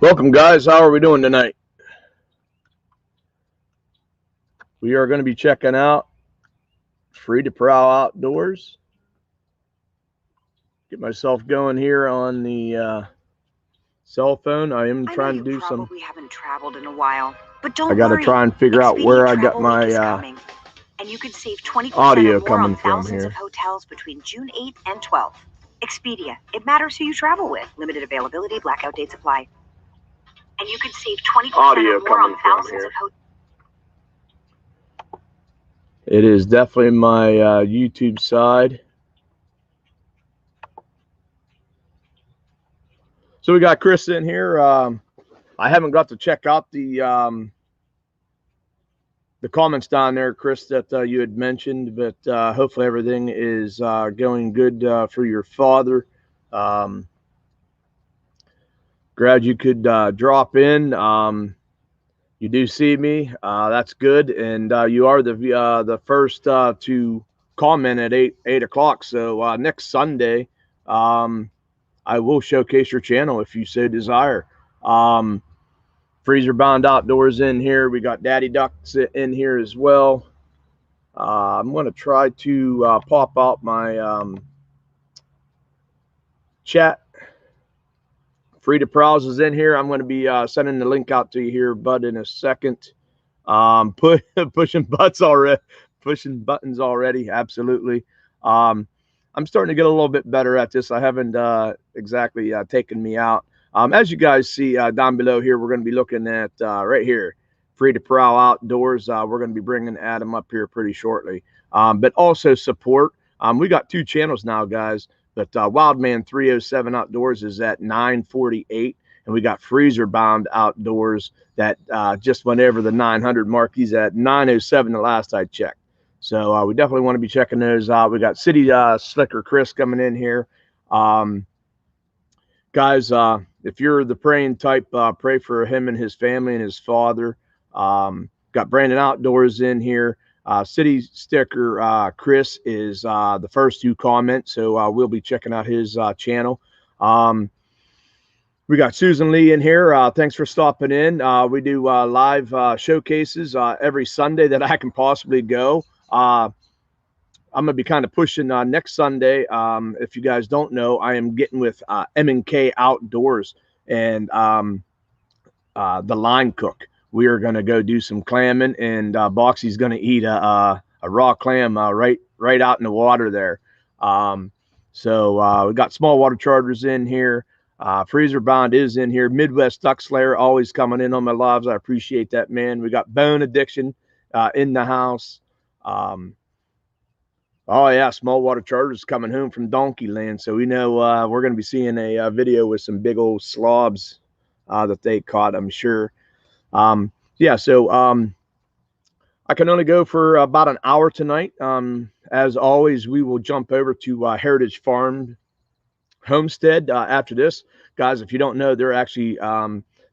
Welcome, guys. How are we doing tonight? We are going to be checking out Free to Prowl Outdoors. Get myself going here on the cell phone. I am trying to do some. Probably haven't traveled in a while, but don't I got to try and figure out where I got my and you could save 20% audio or more coming on from thousands here. of hotels between June 8th and 12th. Expedia. It matters who you travel with. Limited availability. Blackout dates apply. And you could save 20% Audio or more on coming from thousands here. of hotels. It is definitely my YouTube side. So we got Chris in here. I haven't got to check out the comments down there, Chris, that you had mentioned, but hopefully everything is going good for your father. Glad you could drop in. You do see me. That's good, and you are the first to comment at 8 o'clock. So next Sunday, I will showcase your channel if you so desire. Freezer Bound Outdoors in here. We got Daddy Ducks in here as well. I'm going to try to pop out my chat. Free to Prowls is in here. I'm going to be sending the link out to you here, bud, in a second. Pushing buttons already. Absolutely. I'm starting to get a little bit better at this. I haven't exactly taken me out. As you guys see down below here, we're going to be looking at right here, Free to Prowl Outdoors. We're going to be bringing Adam up here pretty shortly. But also support. We got two channels now, guys. But Wildman 307 Outdoors is at 948. And we got Freezer Bound Outdoors that just went over the 900 mark. He's at 907 the last I checked. So we definitely want to be checking those out. We got City Slicker Chris coming in here. Guys, if you're the praying type, pray for him and his family and his father. Got Brandon Outdoors in here. City Sticker Chris is the first to comment, so we'll be checking out his channel. We got Susan Lee in here. Thanks for stopping in. We do live showcases every Sunday that I can possibly go. I'm going to be kind of pushing next Sunday. If you guys don't know, I am getting with M&K Outdoors and the line cook. We are going to go do some clamming, and Boxy's going to eat a raw clam right out in the water there. So we got Small Water Charters in here. Freezer Bound is in here. Midwest Duck Slayer always coming in on my lives. I appreciate that, man. We got Bone Addiction in the house. Oh yeah, Small Water Charters coming home from Donkey Land. So we know we're going to be seeing a video with some big old slobs that they caught, I'm sure. Yeah, so I can only go for about an hour tonight. As always, we will jump over to Heritage Farm Homestead after this. Guys, if you don't know, they're actually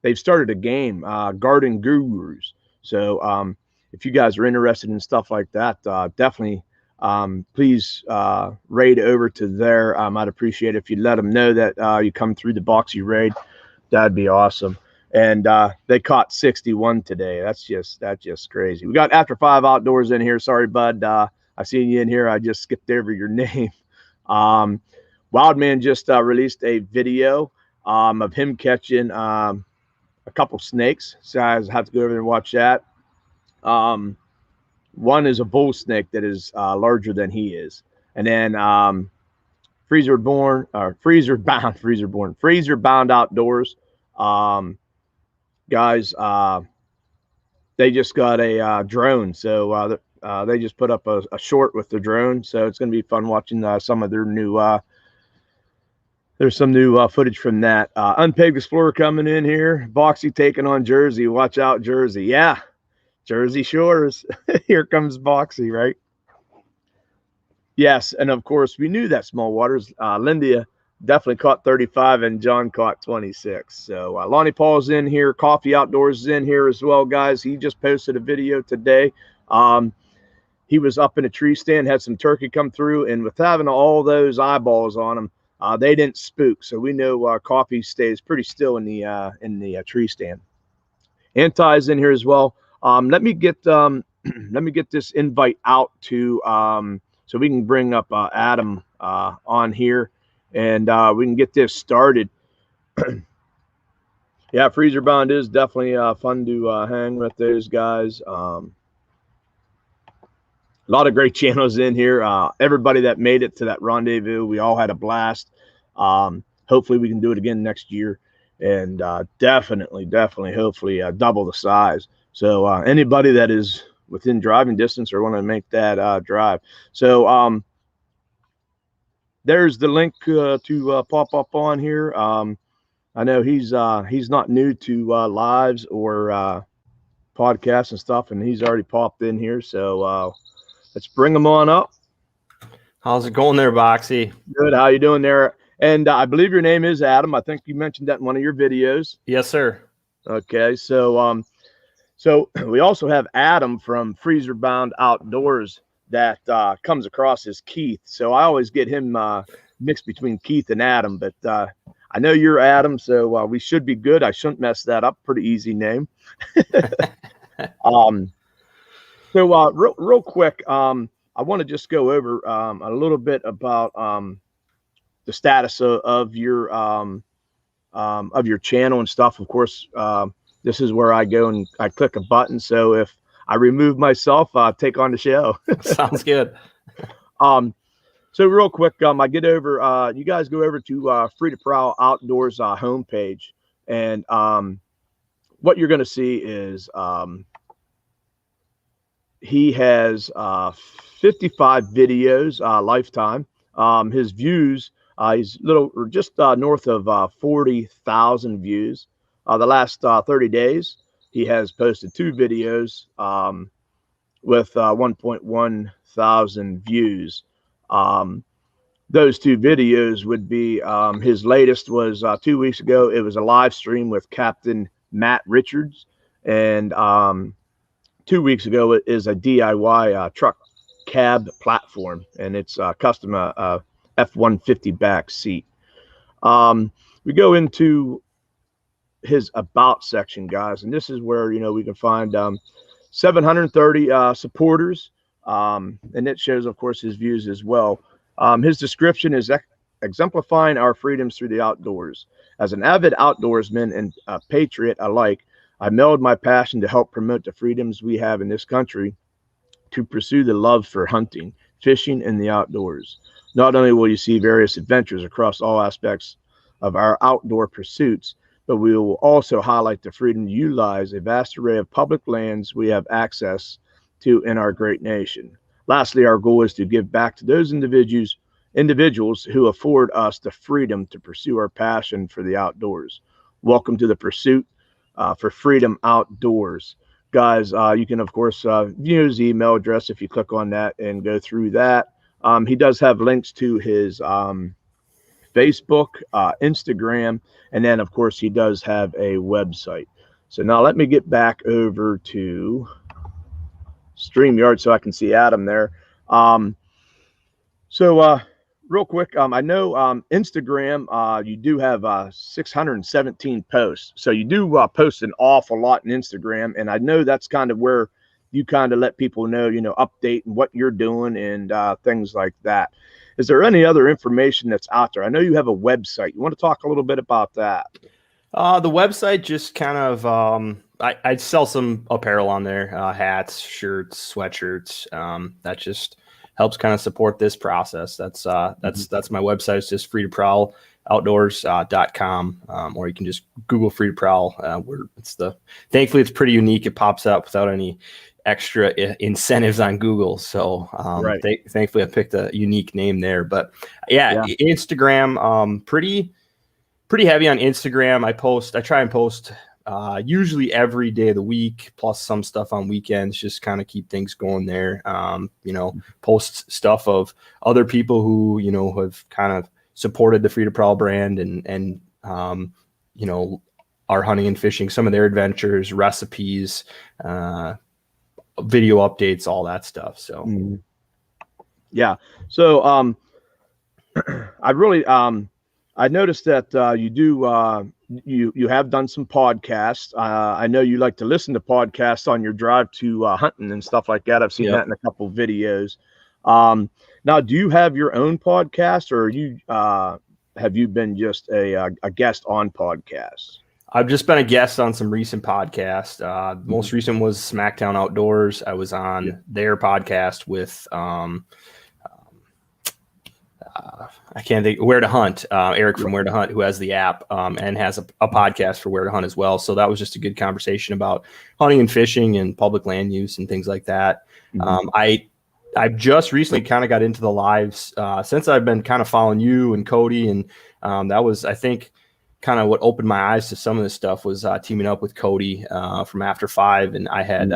they've started a game, Garden Gurus. So if you guys are interested in stuff like that, definitely please raid over to there. I'd appreciate it if you let them know that you come through the Boxy raid. That'd be awesome. And they caught 61 today. That's just crazy. We got After 5 Outdoors in here. Sorry, bud. I seen you in here. I just skipped over your name. Wildman just released a video of him catching a couple snakes. So I have to go over there and watch that. One is a bull snake that is larger than he is. And then Freezer Bound Outdoors. Guys, they just got a drone. So they just put up a short with the drone. So it's going to be fun watching some of their new there's some new footage from that. Unpegged Explorer coming in here. Boxy taking on Jersey. Watch out, Jersey. Yeah, Jersey Shores. Here comes Boxy, right? Yes, and of course, we knew that Small Waters. Lindia definitely caught 35, and John caught 26. So Lonnie Paul's in here. Coffee Outdoors is in here as well, guys. He just posted a video today. He was up in a tree stand, had some turkey come through, and with having all those eyeballs on him, They didn't spook, so we know coffee stays pretty still in the tree stand. Anti's in here as well. Let me get let me get this invite out to so we can bring up Adam on here, and we can get this started. Yeah, Freezer Bound is definitely fun to hang with those guys. A lot of great channels in here. Everybody that made it to that rendezvous, we all had a blast. Hopefully we can do it again next year, and definitely, hopefully double the size. So anybody that is within driving distance or want to make that drive. So there's the link to pop up on here. I know he's not new to lives or podcasts and stuff, and he's already popped in here. So let's bring him on up. How's it going there, Boxy? Good. How you doing there? And I believe your name is Adam. I think you mentioned that in one of your videos. Yes, sir. Okay. So so we also have Adam from Freezer Bound Outdoors that comes across as Keith. So I always get him mixed between Keith and Adam, but I know you're Adam, so we should be good. I shouldn't mess that up. Pretty easy name. So real quick, I want to just go over a little bit about the status of your channel and stuff. Of course, this is where I go and I click a button. So if I remove myself, take on the show. Sounds good. So real quick, I get over. You guys go over to Free to Prowl Outdoors homepage, and what you're going to see is he has 55 videos lifetime. His views, he's just north of 40,000 views. The last 30 days, he has posted 2 videos with 1.1 thousand views. Those 2 videos would be his latest was 2 weeks ago. It was a live stream with Captain Matt Richards, and 2 weeks ago it is a DIY truck cab platform, and it's custom F-150 back seat. We go into his about section, guys, and this is where we can find 730 supporters, and it shows, of course, his views as well. His description is exemplifying our freedoms through the outdoors. As an avid outdoorsman and a patriot alike, I meld my passion to help promote the freedoms we have in this country to pursue the love for hunting, fishing, and the outdoors. Not only will you see various adventures across all aspects of our outdoor pursuits, but we will also highlight the freedom to utilize a vast array of public lands we have access to in our great nation. Lastly, our goal is to give back to those individuals who afford us the freedom to pursue our passion for the outdoors. Welcome to the pursuit for freedom outdoors. Guys, you can, of course, view his email address if you click on that and go through that. He does have links to his Facebook, Instagram, and then, of course, he does have a website. So now let me get back over to StreamYard so I can see Adam there. Real quick, I know Instagram, you do have 617 posts. So you do post an awful lot in Instagram, and I know that's kind of where you kind of let people know, update and what you're doing and things like that. Is there any other information that's out there? I know you have a website. You want to talk a little bit about that? The website just kind of, I sell some apparel on there, hats, shirts, sweatshirts. That just helps kind of support this process. That's my website. It's just freetoprowloutdoors.com, or you can just Google Free to Prowl. Thankfully it's pretty unique. It pops up without any extra incentives on Google. So right. Thankfully I picked a unique name there. But yeah. Instagram, pretty heavy on Instagram. I try and post usually every day of the week, plus some stuff on weekends, just kind of keep things going there. Post stuff of other people who, have kind of supported the Free to Prowl brand and are hunting and fishing, some of their adventures, recipes, video updates, all that stuff. So, yeah. So, I really, I noticed that you have done some podcasts. I know you like to listen to podcasts on your drive to hunting and stuff like that. I've seen that in a couple of videos. Now, do you have your own podcast, or have you been just a guest on podcasts? I've just been a guest on some recent podcasts. The most recent was Smackdown Outdoors. I was on their podcast with I can't think, Where to Hunt, Eric from Where to Hunt, who has the app and has a podcast for Where to Hunt as well. So that was just a good conversation about hunting and fishing and public land use and things like that. I've just recently kind of got into the lives since I've been kind of following you and Cody, and that was, I think, kind of what opened my eyes to some of this stuff was teaming up with Cody from After 5, and I had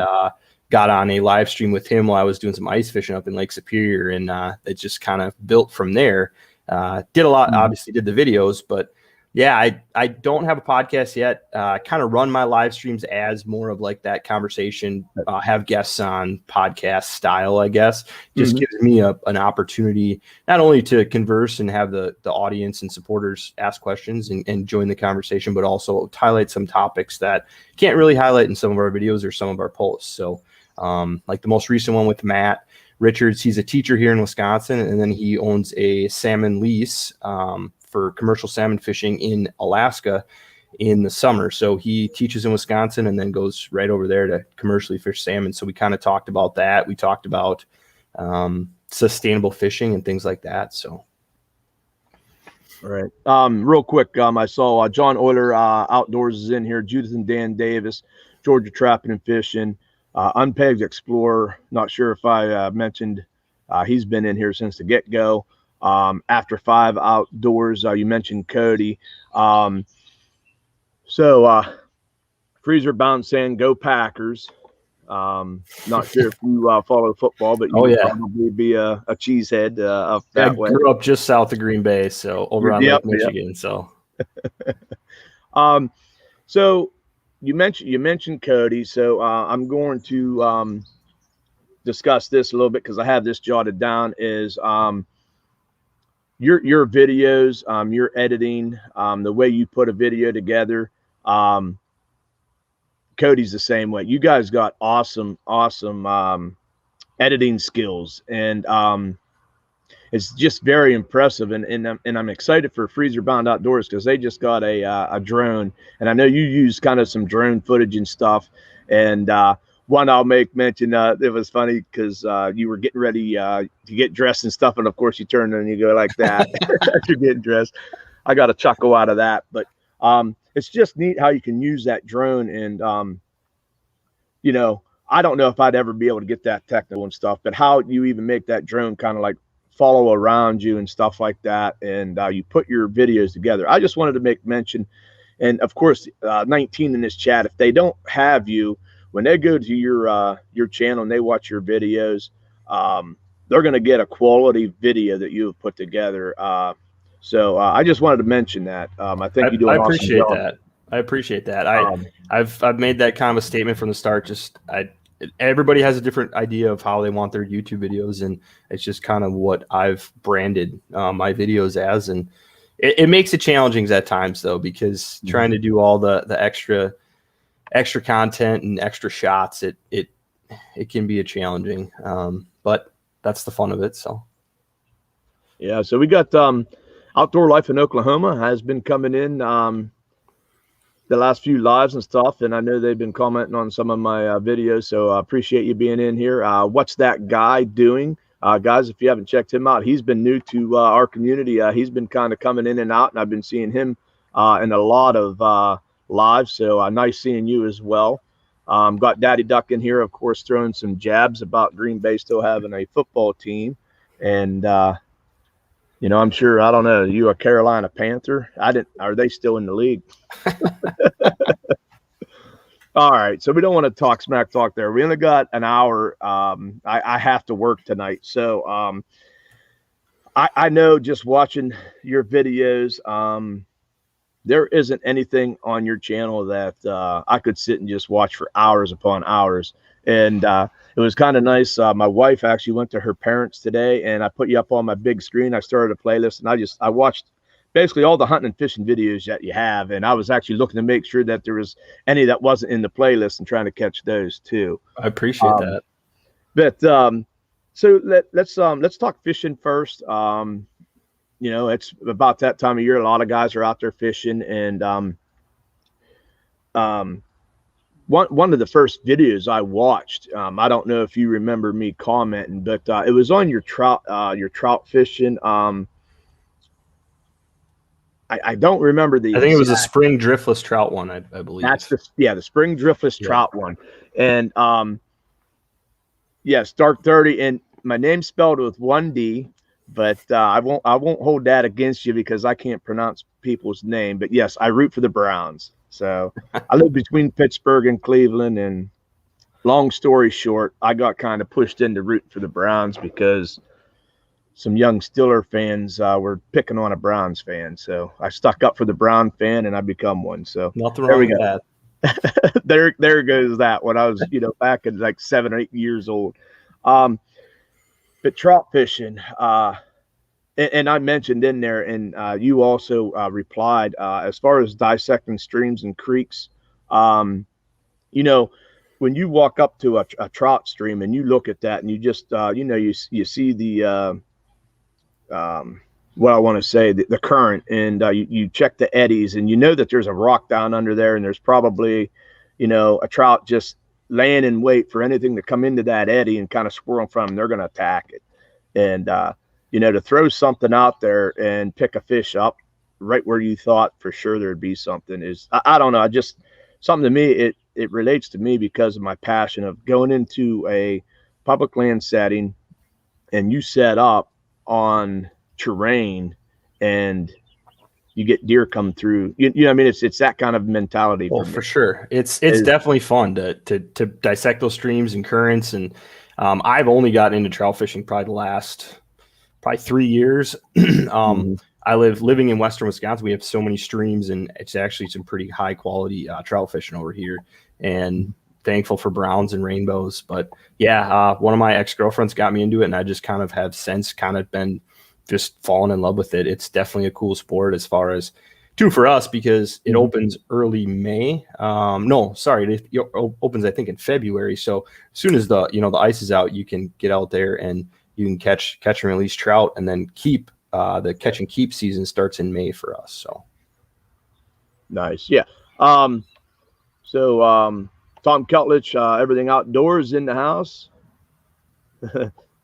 got on a live stream with him while I was doing some ice fishing up in Lake Superior, and it just kind of built from there. Did a lot, obviously did the videos, but yeah, I don't have a podcast yet. Kind of run my live streams as more of like that conversation, have guests on podcast style, I guess. Just gives me an opportunity not only to converse and have the audience and supporters ask questions and join the conversation, but also to highlight some topics that can't really highlight in some of our videos or some of our posts. So like the most recent one with Matt Richards, he's a teacher here in Wisconsin, and then he owns a salmon lease for commercial salmon fishing in Alaska in the summer. So he teaches in Wisconsin and then goes right over there to commercially fish salmon. So we kind of talked about that. We talked about sustainable fishing and things like that. So. All right. Real quick, I saw John Euler Outdoors is in here, Judith and Dan Davis, Georgia Trapping and Fishing, Unpegged Explorer. Not sure if I mentioned he's been in here since the get-go. After 5 Outdoors, you mentioned Cody. So Freezer Bound saying go Packers. Not sure if you follow football, but you would probably be a cheesehead up that way. I grew up just south of Green Bay, so over on Lake Michigan. So so you mentioned Cody, so I'm going to discuss this a little bit because I have this jotted down. Is your videos, your editing, the way you put a video together. Cody's the same way. You guys got awesome editing skills, and it's just very impressive. And I'm excited for Freezer Bound Outdoors because they just got a drone, and I know you use kind of some drone footage and stuff. And one I'll make mention, it was funny because you were getting ready to get dressed and stuff, and of course you turn and you go like that as you're getting dressed. I got a chuckle out of that, but it's just neat how you can use that drone. And you know, I don't know if I'd ever be able to get that technical and stuff, but how you even make that drone kind of like follow around you and stuff like that, and you put your videos together. I just wanted to make mention, and of course 19 in this chat, if they don't have you, when they go to your channel and they watch your videos, they're going to get a quality video that you have put together. So I just wanted to mention that. I think you do an awesome job. I appreciate that. I've made that kind of a statement from the start. Everybody has a different idea of how they want their YouTube videos, and it's just kind of what I've branded my videos as. And it makes it challenging at times, though, because trying to do all the extra content and extra shots, it can be a challenging, but that's the fun of it. So yeah, so we got Outdoor Life in Oklahoma has been coming in the last few lives and stuff, and I know they've been commenting on some of my videos, so I appreciate you being in here. What's that guy doing? Guys, if you haven't checked him out, he's been new to our community. He's been kind of coming in and out, and I've been seeing him in a lot of live, so nice seeing you as well. Got Daddy Duck in here, of course, throwing some jabs about Green Bay still having a football team. And you know, I'm sure, I don't know, you a Carolina Panther? Are they still in the league? All right, so we don't want to talk smack talk there. We only got an hour. I have to work tonight, so I know just watching your videos, there isn't anything on your channel that I could sit and just watch for hours upon hours. And it was kind of nice. My wife actually went to her parents today, and I put you up on my big screen. I started a playlist, and I watched basically all the hunting and fishing videos that you have. And I was actually looking to make sure that there was any that wasn't in the playlist and trying to catch those too. I appreciate that. But so let's talk fishing first. You know, it's about that time of year. A lot of guys are out there fishing, and one of the first videos I watched, I don't know if you remember me commenting, but it was on your trout fishing. I don't remember the. I think it was a spring driftless trout one, I believe. That's the spring driftless trout one, and yes, Dark 30, and my name's spelled with 1D, but I won't hold that against you because I can't pronounce people's name. But yes, I root for the Browns. So I live between Pittsburgh and Cleveland, and long story short, I got kind of pushed into rooting for the Browns because some young Steeler fans were picking on a Browns fan. So I stuck up for the Brown fan, and I become one. So nothing wrong with that. there goes that when I was, back at like 7 or 8 years old. But trout fishing, and I mentioned in there, and you also replied, as far as dissecting streams and creeks, when you walk up to a trout stream and you look at that and you just, you see the, what I want to say, the current, and you check the eddies, and you know that there's a rock down under there, and there's probably, a trout just laying in wait for anything to come into that eddy and kind of swirl from them. They're going to attack it. And, to throw something out there and pick a fish up right where you thought for sure there'd be something is, I don't know. Something to me, it relates to me because of my passion of going into a public land setting and you set up on terrain and you get deer come through. I mean, it's that kind of mentality. Well, for sure. It's definitely fun to dissect those streams and currents. And I've only gotten into trout fishing probably the last 3 years. Living in Western Wisconsin. We have so many streams, and it's actually some pretty high quality trout fishing over here, and thankful for browns and rainbows. But yeah, one of my ex-girlfriends got me into it, and I just kind of have since kind of been just fallen in love with it. It's definitely a cool sport as far as too for us, because it opens early May. It opens, I think, in February. So as soon as the ice is out, you can get out there and you can catch and release trout, and then keep the catch and keep season starts in May for us. So nice. Yeah. Tom Cutledge, everything outdoors in the house.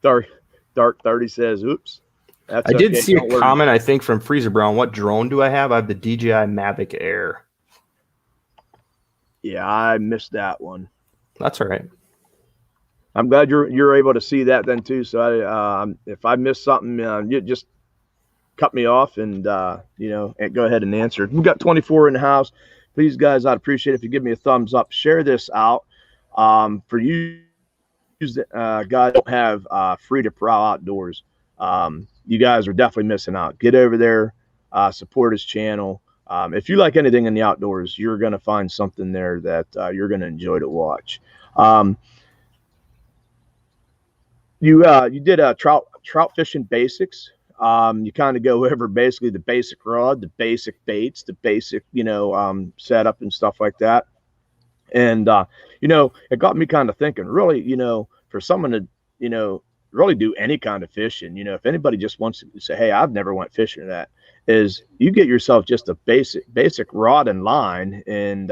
Dark 30 says, oops. I did see a comment, I think, from Freezer Brown. What drone do I have? I have the DJI Mavic Air. Yeah, I missed that one. That's all right. I'm glad you're able to see that then too. So if I missed something, you just cut me off and and go ahead and answer. We've got 24 in the house. Please, guys, I'd appreciate it if you give me a thumbs up. Share this out. For you guys don't have free to Prowl Outdoors. You guys are definitely missing out. Get over there, support his channel. If you like anything in the outdoors, you're going to find something there that you're going to enjoy to watch. You did a trout fishing basics. You kind of go over basically the basic rod, the basic baits, the basic, setup and stuff like that. And, it got me kind of thinking, really, for someone to, really do any kind of fishing, if anybody just wants to say, hey, I've never went fishing, that is, you get yourself just a basic rod and line, and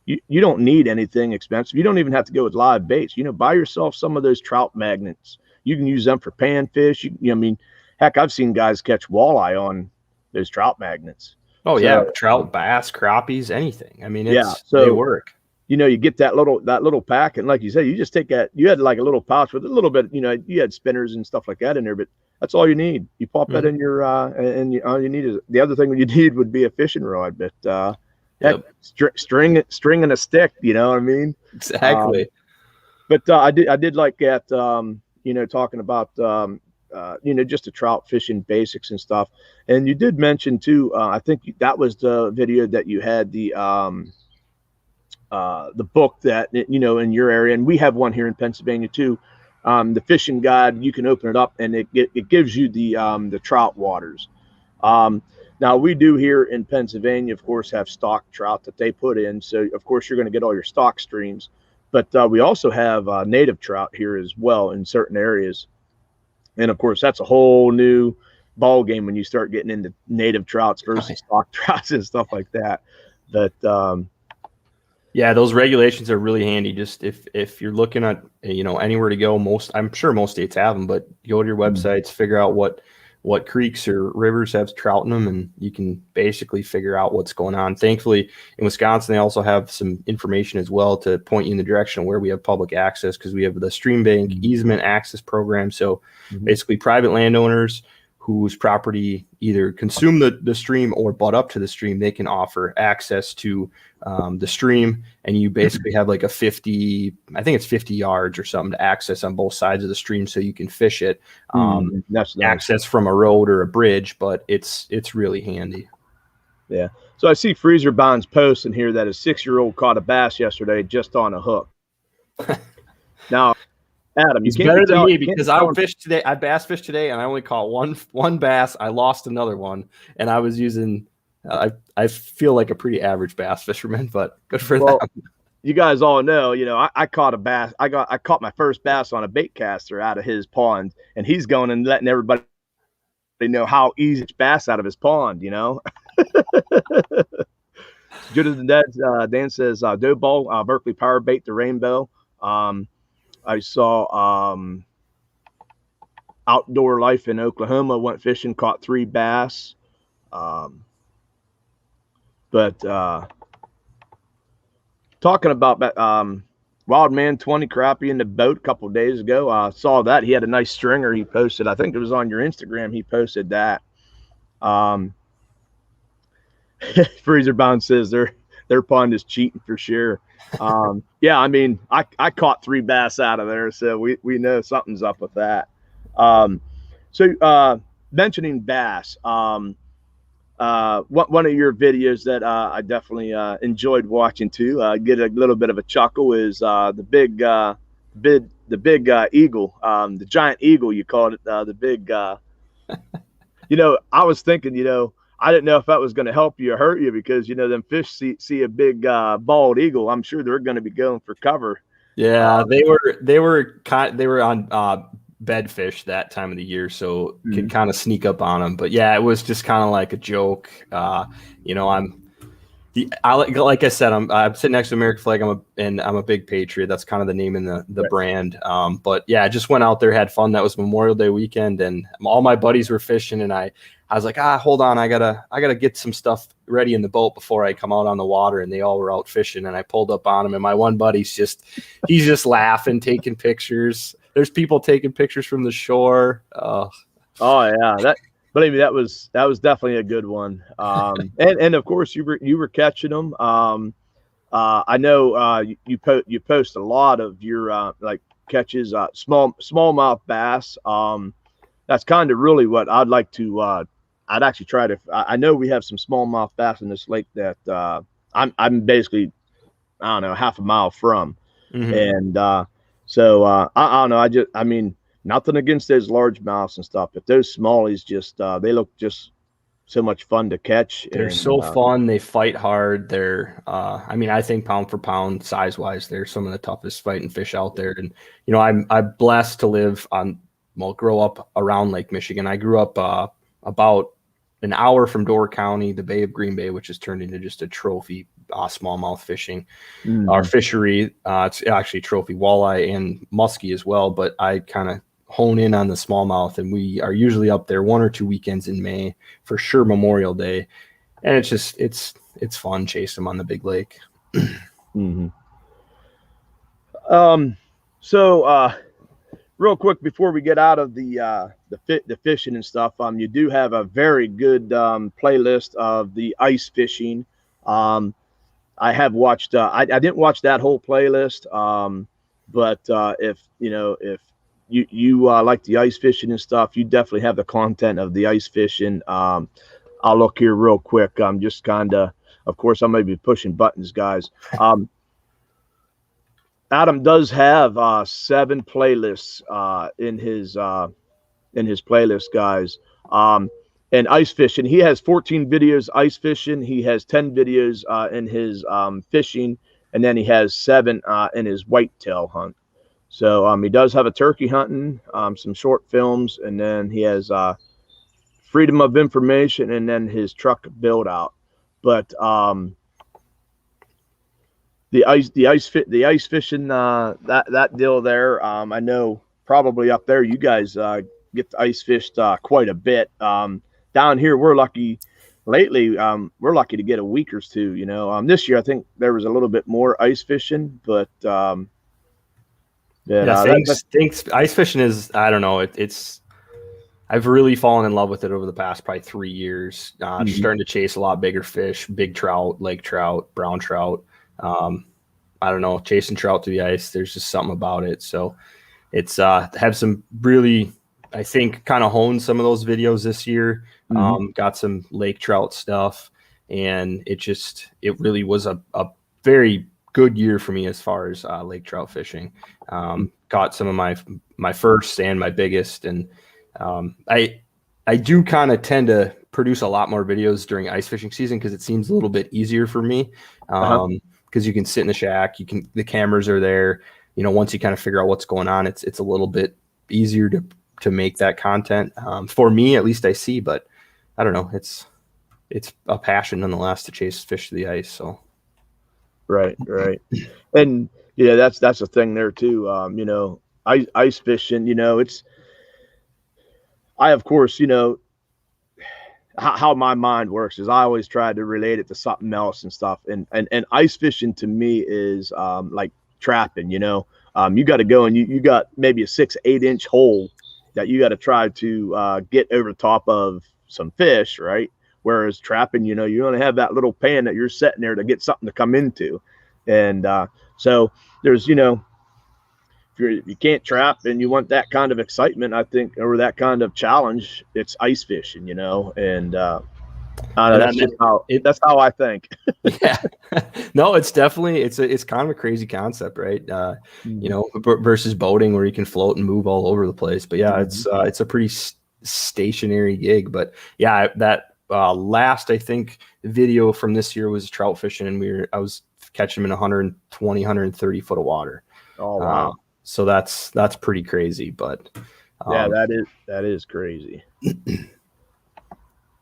you don't need anything expensive. You don't even have to go with live baits. Buy yourself some of those trout magnets. You can use them for panfish. Heck, I've seen guys catch walleye on those trout magnets. Oh, so, yeah, trout, bass, crappies, anything. I mean, they work. You get that little pack, and like you said, you just take that. You had like a little pouch with a little bit. You had spinners and stuff like that in there, but that's all you need. You pop that in your all you need is the other thing you need would be a fishing rod, but string and a stick. You know what I mean? Exactly. But I did like that. Talking about just the trout fishing basics and stuff. And you did mention too. I think that was the video that you had the book that in your area, and we have one here in Pennsylvania too. The fishing guide, you can open it up and it gives you the trout waters. Now, we do here in Pennsylvania, of course, have stock trout that they put in. So, of course, you're going to get all your stock streams. But we also have native trout here as well in certain areas. And, of course, that's a whole new ball game when you start getting into native trouts versus stock trouts and stuff like that. But yeah, those regulations are really handy. Just if you're looking at, you know, anywhere to go, I'm sure most states have them, but go to your websites, figure out what creeks or rivers have trout in them, and you can basically figure out what's going on. Thankfully, in Wisconsin, they also have some information as well to point you in the direction of where we have public access, because we have the stream bank easement access program. So basically private landowners whose property either consume the stream or butt up to the stream, they can offer access to the stream, and you basically have like a 50 yards or something to access on both sides of the stream, so you can fish it. That's nice. Access from a road or a bridge, but it's really handy. Yeah. So I see Freezer Bonds posting here that a 6-year-old caught a bass yesterday just on a hook. Now, Adam, he's better than me, because I fished today. I bass fished today, and I only caught one bass. I lost another one, and I was using. I feel like a pretty average bass fisherman, but good for them. You guys all know, you know, I caught a bass. I caught my first bass on a bait caster out of his pond, and he's going and letting everybody know how easy it's bass out of his pond. You know. Good as the Dan says, dough ball, Berkeley Power Bait, the Rainbow. I saw Outdoor Life in Oklahoma, went fishing, caught 3 bass. But talking about Wild Man 20 crappie in the boat a couple of days ago, I saw that. He had a nice stringer he posted. I think it was on your Instagram. He posted that. Freezer Bound says their pond is cheating for sure. Yeah, I mean, I caught 3 bass out of there, so we know something's up with that. So mentioning bass, one of your videos that I definitely enjoyed watching too, get a little bit of a chuckle, is the big eagle, the giant eagle, you called it, the big. You know, I was thinking, you know, I didn't know if that was going to help you or hurt you, because, you know, them fish see a big bald eagle, I'm sure they're going to be going for cover. Yeah, they were on bedfish that time of the year, so could kind of sneak up on them. But yeah, it was just kind of like a joke. You know, like I said, I'm sitting next to American flag. I'm a big patriot. That's kind of the name in the brand. But yeah, I just went out there, had fun. That was Memorial Day weekend, and all my buddies were fishing, and I was like, hold on, I gotta get some stuff ready in the boat before I come out on the water. And they all were out fishing, and I pulled up on them, and my one buddy's he's just laughing, taking pictures. There's people taking pictures from the shore. Oh yeah, believe me, that was definitely a good one. And of course you were catching them. I know you post a lot of your like catches, smallmouth bass. That's kind of really what I'd like to. I'd actually try to. I know we have some smallmouth bass in this lake that I'm basically, I don't know, half a mile from, and so I don't know. I mean, nothing against those largemouths and stuff, but those smallies just they look just so much fun to catch. They're so fun. They fight hard. They're I mean, I think pound for pound, size wise, they're some of the toughest fighting fish out there. And you know, I'm blessed to live grow up around Lake Michigan. I grew up about an hour from Door County, the Bay of Green Bay, which has turned into just a trophy smallmouth fishing. Our fishery, it's actually trophy walleye and muskie as well, but I kind of hone in on the smallmouth, and we are usually up there 1 or 2 weekends in May, for sure Memorial Day, and it's just it's fun chasing them on the big lake. So real quick before we get out of the fishing and stuff, you do have a very good playlist of the ice fishing. I have watched. I didn't watch that whole playlist, but if you like the ice fishing and stuff, you definitely have the content of the ice fishing. I'll look here real quick. I'm just kind of course, I may be pushing buttons, guys. Adam does have 7 playlists in his playlist, guys. and ice fishing. He has 14 videos ice fishing. He has 10 videos in his fishing, and then he has 7 in his whitetail hunt. So he does have a turkey hunting, some short films, and then he has freedom of information, and then his truck build out. But the ice fishing, that deal there, I know probably up there you guys get the ice fished quite a bit. Down here we're lucky. Lately, we're lucky to get a week or two. You know, this year I think there was a little bit more ice fishing, but thanks. Ice fishing is, I don't know. It's I've really fallen in love with it over the past probably 3 years. Starting to chase a lot bigger fish, big trout, lake trout, brown trout. I don't know, chasing trout through the ice. There's just something about it. So it's have some really, I think, kind of honed some of those videos this year. Got some lake trout stuff, and it really was a very good year for me as far as lake trout fishing. Got some of my first and my biggest, and I do kind of tend to produce a lot more videos during ice fishing season because it seems a little bit easier for me. Because you can sit in the shack, the cameras are there. You know, once you kind of figure out what's going on, it's a little bit easier to make that content. For me, at least I see, but I don't know. It's a passion nonetheless to chase fish to the ice. So, right, and yeah, that's the thing there too. You know, ice fishing. You know, I of course, you know, how my mind works is I always try to relate it to something else and stuff. And ice fishing to me is like trapping. You know, you got to go and you got maybe a 6-8 inch hole that you got to try to get over the top of some fish, right? Whereas trapping, you know, you only have that little pan that you're setting there to get something to come into. And so there's, you know, if you can't trap and you want that kind of excitement, I think, or that kind of challenge, it's ice fishing, you know. And that's how I think. Yeah, no, it's definitely it's kind of a crazy concept, right? You know, versus boating where you can float and move all over the place. But yeah, it's a pretty stationary gig. But yeah, that last, I think, video from this year was trout fishing, and I was catching them in 120, 130 foot of water. Oh wow. So that's pretty crazy, but yeah, that is crazy.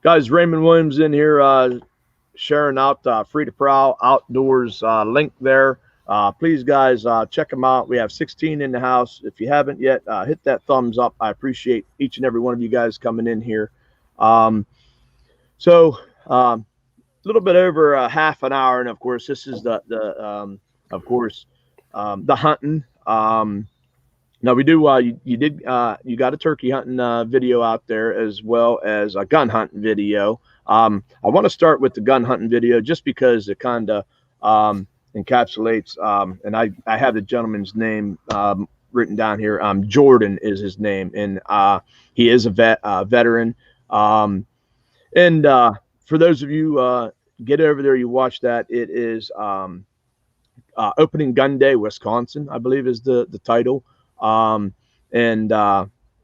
Guys, Raymond Williams in here sharing out Free to Prowl Outdoors link there. Please, guys, check them out. We have 16 in the house. If you haven't yet, hit that thumbs up. I appreciate each and every one of you guys coming in here. So a little bit over half an hour, and of course, this is the hunting. Now we do, you got a turkey hunting video out there as well as a gun hunting video. I want to start with the gun hunting video just because it kind of encapsulates, and I have the gentleman's name written down here. Jordan is his name, and he is a veteran. And for those of you, get over there, you watch that. It is Opening Gun Day, Wisconsin, I believe is the title. And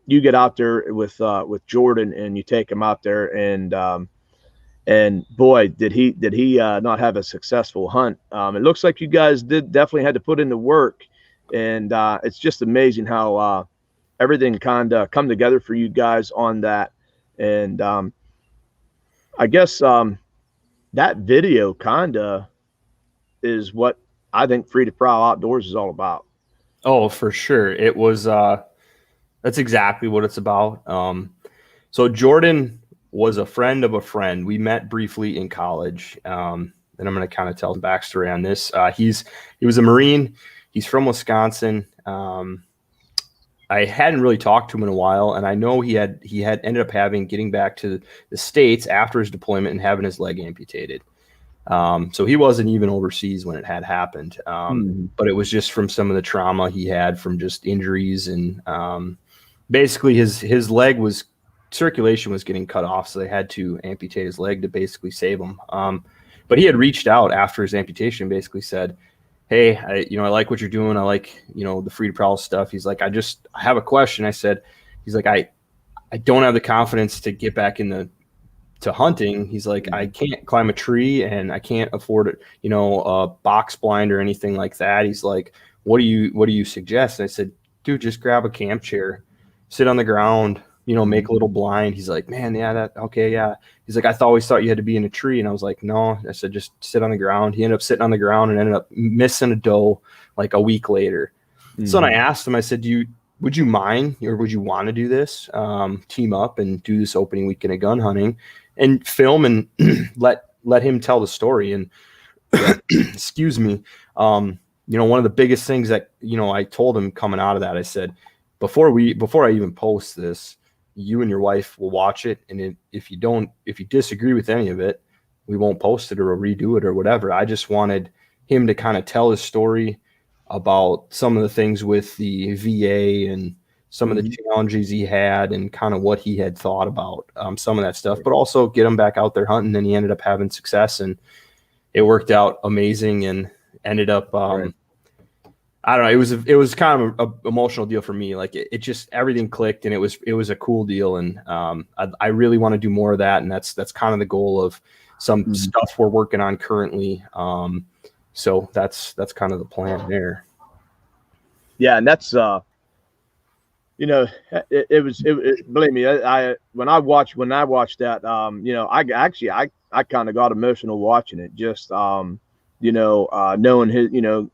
you get out there with Jordan, and you take him out there, and boy, did he not have a successful hunt. It looks like you guys definitely had to put in the work, and it's just amazing how everything kind of come together for you guys on that. And I guess that video kind of is what I think Free to Prowl Outdoors is all about. Oh, for sure. It was, that's exactly what it's about. So Jordan was a friend of a friend. We met briefly in college. And I'm going to kind of tell the backstory on this. He was a Marine. He's from Wisconsin. I hadn't really talked to him in a while, and I know he had ended up getting back to the States after his deployment and having his leg amputated. So he wasn't even overseas when it had happened. But it was just from some of the trauma he had from just injuries, and basically his leg circulation was getting cut off, so they had to amputate his leg to basically save him. But he had reached out after his amputation, basically said, "Hey, I like what you're doing. I like, the Free to Prowl stuff." He's like, I have a question. I said, he's like, I don't have the confidence to get back in the to hunting. He's like, I can't climb a tree and I can't afford it, a box blind or anything like that. He's like, what do you suggest? And I said, dude, just grab a camp chair, sit on the ground, make a little blind. He's like, man, yeah, okay, yeah. He's like, I always thought you had to be in a tree. And I was like, no. I said, just sit on the ground. He ended up sitting on the ground and ended up missing a doe like a week later. So then I asked him, I said, would you mind, or would you want to do this, team up and do this opening weekend of gun hunting and film and let him tell the story? And excuse me, one of the biggest things that, I told him coming out of that, I said, before I even post this, you and your wife will watch it. And if you disagree with any of it, we won't post it or redo it or whatever. I just wanted him to kind of tell his story about some of the things with the VA and some of the challenges he had and kind of what he had thought about some of that stuff, but also get him back out there hunting. And he ended up having success, and it worked out amazing and ended up, I don't know. It was kind of an emotional deal for me. Like it just, everything clicked, and it was a cool deal. And I really want to do more of that. And that's kind of the goal of some stuff we're working on currently. So that's kind of the plan there. Yeah. And that's, believe me, when I watched that, I kind of got emotional watching it, just, knowing his,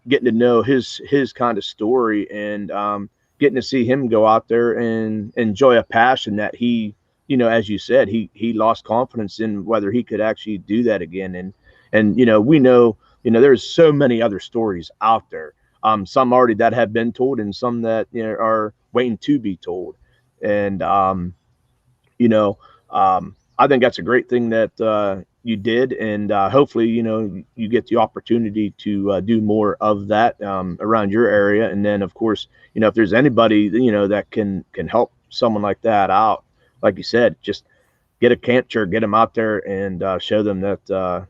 getting to know his kind of story, and getting to see him go out there and enjoy a passion that he, as you said, he lost confidence in whether he could actually do that again. And we know, there's so many other stories out there. Some already that have been told, and some that are waiting to be told. And I think that's a great thing that you did, and hopefully you get the opportunity to do more of that around your area. And then of course, if there's anybody that can help someone like that out, like you said, just get a camp chair, get them out there, and show them that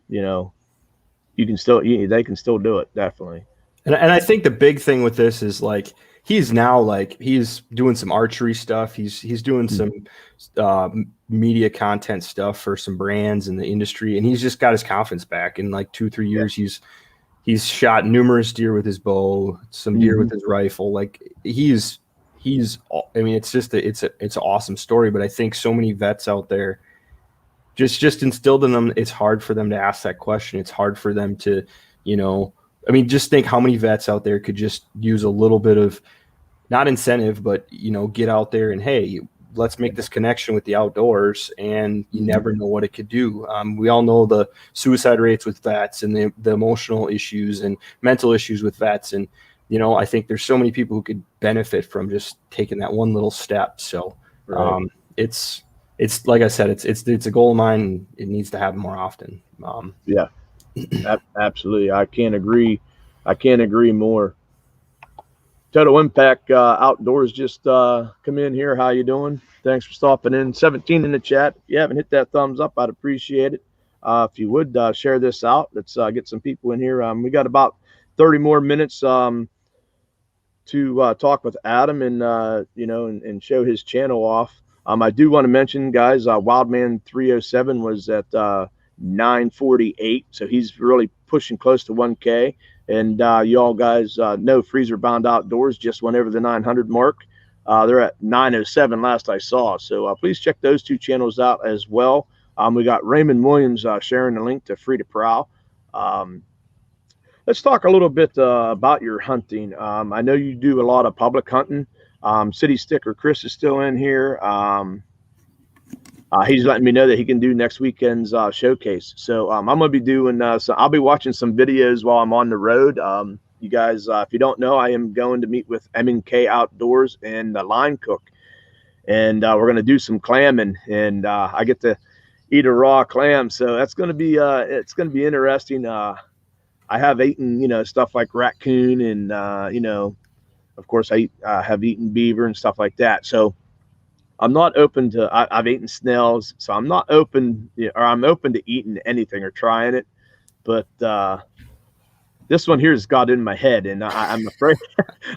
you can still, they can still do it, definitely. And I think the big thing with this is like he's doing some archery stuff. He's doing some media content stuff for some brands in the industry, and he's just got his confidence back. In like 2-3 years, he's shot numerous deer with his bow, some deer with his rifle. Like he's I mean, it's just it's an awesome story. But I think so many vets out there just instilled in them. It's hard for them to ask that question. It's hard for them to, I mean, just think how many vets out there could just use a little bit of, not incentive, but, get out there and, hey, let's make this connection with the outdoors, and you never know what it could do. We all know the suicide rates with vets and the emotional issues and mental issues with vets. And, I think there's so many people who could benefit from just taking that one little step. So it's like I said, it's a goal of mine. And it needs to happen more often. Yeah. Absolutely. I can't agree more. Total Impact Outdoors just come in here. How you doing? Thanks for stopping in. 17 in the chat. If you haven't hit that thumbs up, I'd appreciate it. If you would share this out, let's get some people in here. We got about 30 more minutes to talk with Adam and and show his channel off. I do want to mention, guys, Wildman 307 was at 948, so he's really pushing close to 1K. And you all guys know Freezer Bound Outdoors just went over the 900 mark. They're at 907 last I saw. So please check those two channels out as well. We got Raymond Williams sharing the link to Free to Prowl. Let's talk a little bit about your hunting. I know you do a lot of public hunting. City Sticker Chris is still in here. He's letting me know that he can do next weekend's showcase. So I'm going to be doing so I'll be watching some videos while I'm on the road. You guys, if you don't know, I am going to meet with M&K Outdoors and the Line Cook, and we're going to do some clamming, and I get to eat a raw clam, so that's going to be it's going to be interesting. I have eaten stuff like raccoon, and of course I have eaten beaver and stuff like that. So I'm not open to, I've eaten snails, so I'm not open, or I'm open to eating anything or trying it. But this one here has got in my head, and I'm afraid,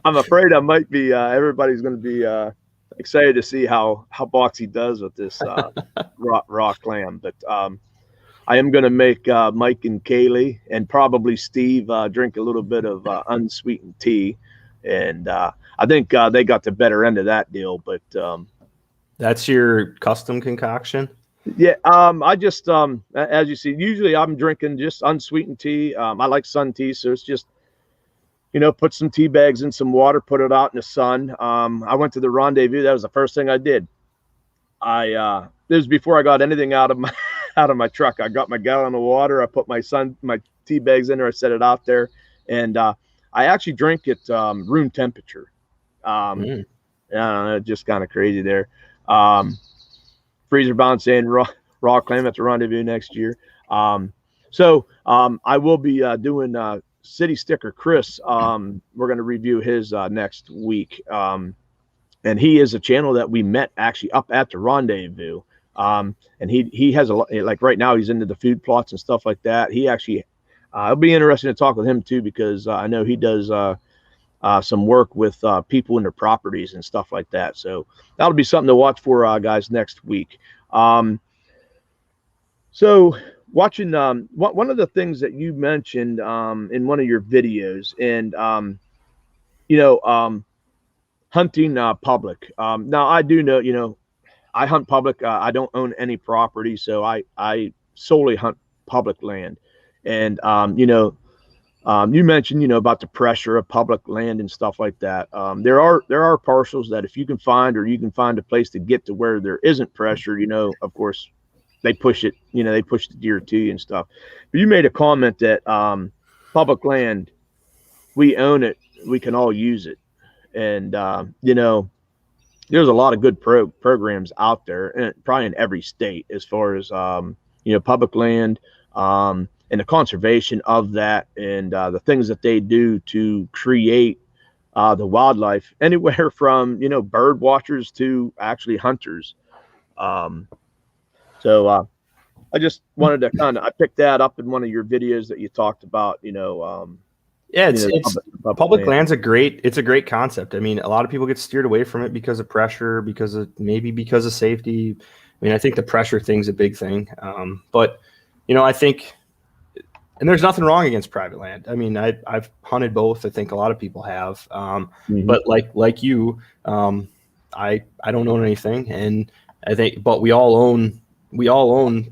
I might be, everybody's going to be excited to see how Boxy does with this raw clam. But I am going to make Mike and Kaylee and probably Steve drink a little bit of unsweetened tea. And I think they got the better end of that deal. But that's your custom concoction? Yeah, I just as you see, usually I'm drinking just unsweetened tea. I like sun tea, so it's just, you know, put some tea bags in some water, put it out in the sun. I went to the rendezvous. That was the first thing I did. This was before I got anything out of my truck. I got my gallon of water. I put my tea bags in there. I set it out there, and I actually drink it room temperature. I don't know, just kind of crazy there. Freezer bound saying raw clam at the rendezvous next year. So I will be doing City Sticker Chris. We're going to review his next week. And he is a channel that we met actually up at the rendezvous. And he has a lot, like right now he's into the food plots and stuff like that. He actually, it'll be interesting to talk with him too, because I know he does some work with people in their properties and stuff like that. So that'll be something to watch for, guys, next week. So watching one of the things that you mentioned in one of your videos, and you know, hunting public. Now I do know, you know, I hunt public. I don't own any property, so I solely hunt public land. And you know, you mentioned, you know, about the pressure of public land and stuff like that. There are parcels that if you can find, or you can find a place to get to where there isn't pressure, you know, of course they push it, you know, they push the deer to you and stuff. But you made a comment that public land, we own it, we can all use it. And you know, there's a lot of good programs out there, and probably in every state, as far as you know, public land, and the conservation of that, and the things that they do to create the wildlife, anywhere from, you know, bird watchers to actually hunters. So I just wanted to I picked that up in one of your videos that you talked about, you know. Yeah, it's public land's a great concept. I mean, a lot of people get steered away from it because of pressure, because of safety. I mean, I think the pressure thing's a big thing. But you know, I think, and there's nothing wrong against private land. I mean, I've hunted both. I think a lot of people have. But like you, I don't own anything, and I think, but we all own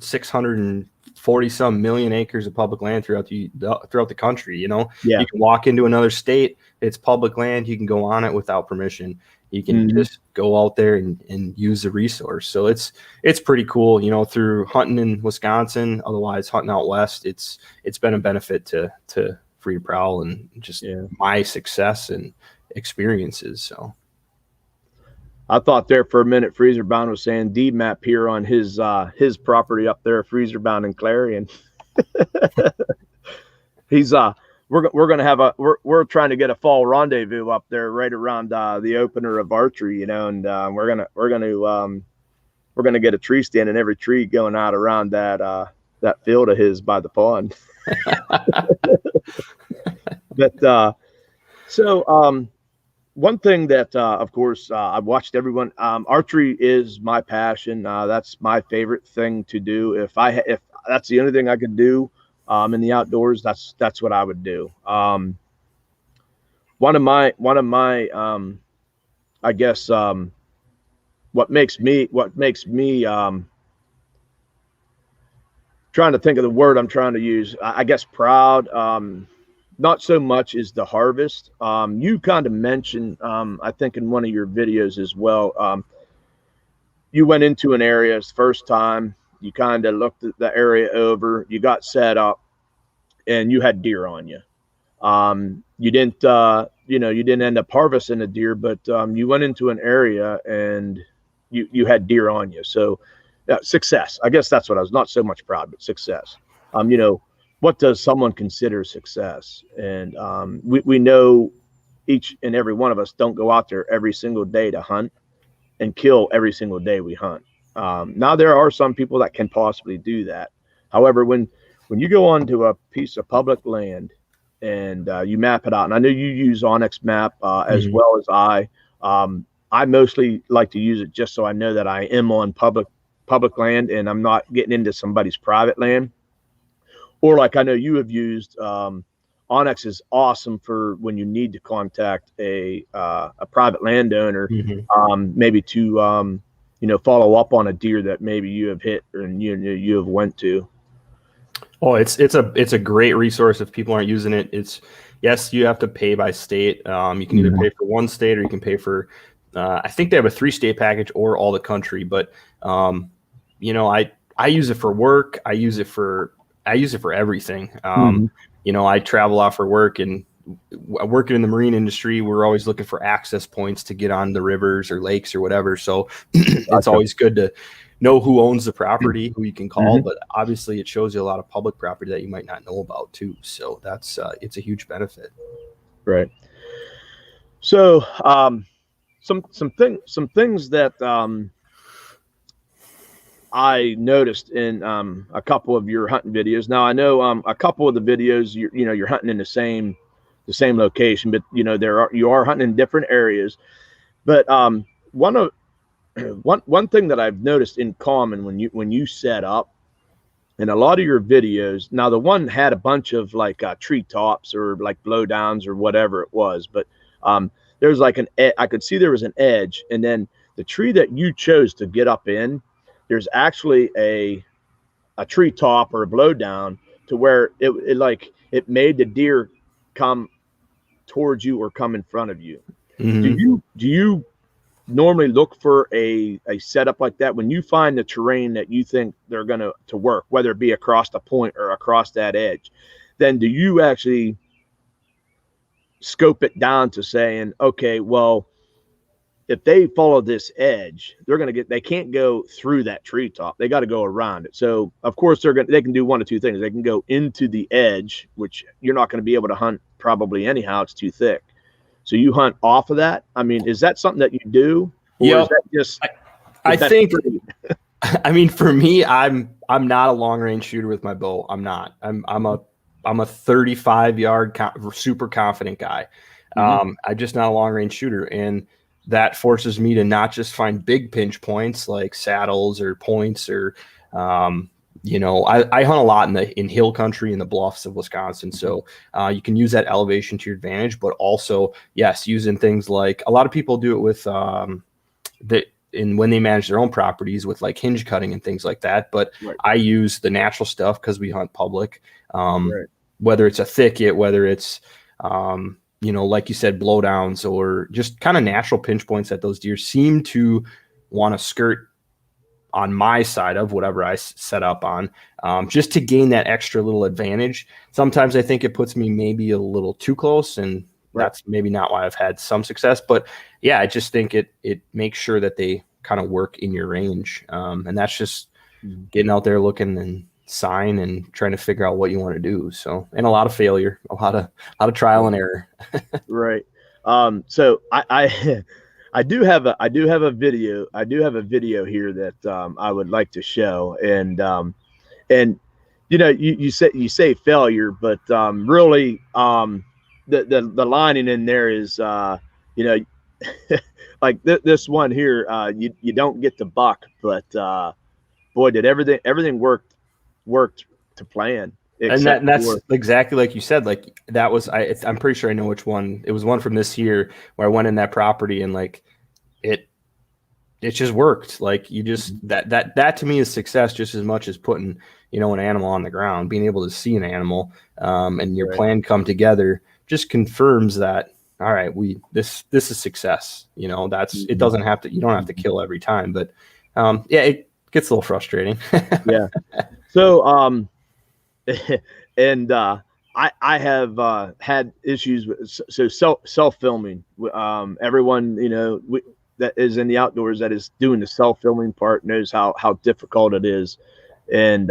640 some million acres of public land throughout the country. You know, yeah. You can walk into another state, it's public land. You can go on it without permission. You can just go out there and use the resource. So it's pretty cool, you know, through hunting in Wisconsin, otherwise hunting out west. It's been a benefit to Free to Prowl and just my success and experiences. So I thought there for a minute Freezer Bound was saying D-map here on his property up there, Freezer Bound in Clarion. He's we're gonna have we're trying to get a fall rendezvous up there right around the opener of archery, you know, and we're gonna get a tree stand in every tree going out around that field of his by the pond. But so one thing that of course I've watched everyone, archery is my passion. That's my favorite thing to do. If that's the only thing I could do in the outdoors, that's what I would do. One of my I guess what makes me trying to think of the word I'm trying to use, I guess proud, not so much is the harvest. You kind of mentioned, I think in one of your videos as well, you went into an area the first time, you kind of looked at the area over, you got set up, and you had deer on you. You didn't end up harvesting a deer, but you went into an area and you had deer on you. So success, I guess that's what I was, not so much proud, but success. You know, what does someone consider success? And we know each and every one of us don't go out there every single day to hunt and kill every single day we hunt. Now there are some people that can possibly do that. However, when you go onto a piece of public land and you map it out, and I know you use Onyx Map as well as I mostly like to use it just so I know that I am on public public land and I'm not getting into somebody's private land. Or like I know you have used, Onyx is awesome for when you need to contact a private landowner, maybe to follow up on a deer that maybe you have hit or you have went to. Oh, it's a great resource if people aren't using it. Yes, you have to pay by state. You can either pay for one state or you can pay for, I think they have a 3-state package or all the country. But I use it for work. I use it for everything. I travel out for work and working in the marine industry. We're always looking for access points to get on the rivers or lakes or whatever. So it's always good to know who owns the property, who you can call, but obviously it shows you a lot of public property that you might not know about too. So that's, it's a huge benefit. Right. So, some things that, I noticed in, a couple of your hunting videos. Now I know, a couple of the videos, you're hunting in the same location, but you are hunting in different areas. But, one thing that I've noticed in common when you set up in a lot of your videos, now the one had a bunch of like tree tops or like blowdowns or whatever it was, but there's like I could see there was an edge, and then the tree that you chose to get up in, there's actually a tree top or a blowdown to where it made the deer come towards you or come in front of you. Do you normally look for a setup like that when you find the terrain that you think they're going to work, whether it be across the point or across that edge? Then do you actually scope it down to saying, okay, well, if they follow this edge, they can't go through that treetop. They got to go around it. So of course they can do one of two things. They can go into the edge, which you're not going to be able to hunt probably anyhow. It's too thick. So you hunt off of that. I mean, is that something that you do? Or is that just, I think, I mean, for me, I'm not a long range shooter with my bow. I'm not, I'm a 35 yard super confident guy. I'm just not a long range shooter. And that forces me to not just find big pinch points like saddles or points or, I hunt a lot in hill country in the bluffs of Wisconsin. So you can use that elevation to your advantage, but also, yes, using things like a lot of people do it with when they manage their own properties with like hinge cutting and things like that. But I use the natural stuff because we hunt public, whether it's a thicket, whether it's, like you said, blowdowns or just kind of natural pinch points that those deer seem to want to skirt on my side of whatever I set up on, just to gain that extra little advantage. Sometimes I think it puts me maybe a little too close, and that's maybe not why I've had some success. But yeah, I just think it makes sure that they kind of work in your range. And that's just getting out there looking and sign and trying to figure out what you want to do. So, and a lot of failure, a lot of trial and error. Right. So I do have a video here that I would like to show, and you say failure, but really the lining in there is like this one here, you don't get the buck, but boy, did everything worked to plan. And that's exactly like you said. Like that was, I'm pretty sure I know which one. It was one from this year where I went in that property and like it just worked. Like you just that to me is success just as much as putting an animal on the ground. Being able to see an animal and your plan come together just confirms that. All right, this is success. That's it. Doesn't have to. You don't have to kill every time, but it gets a little frustrating. Yeah. So and I have had issues with self-filming. Everyone that is in the outdoors that is doing the self-filming part knows how difficult it is. And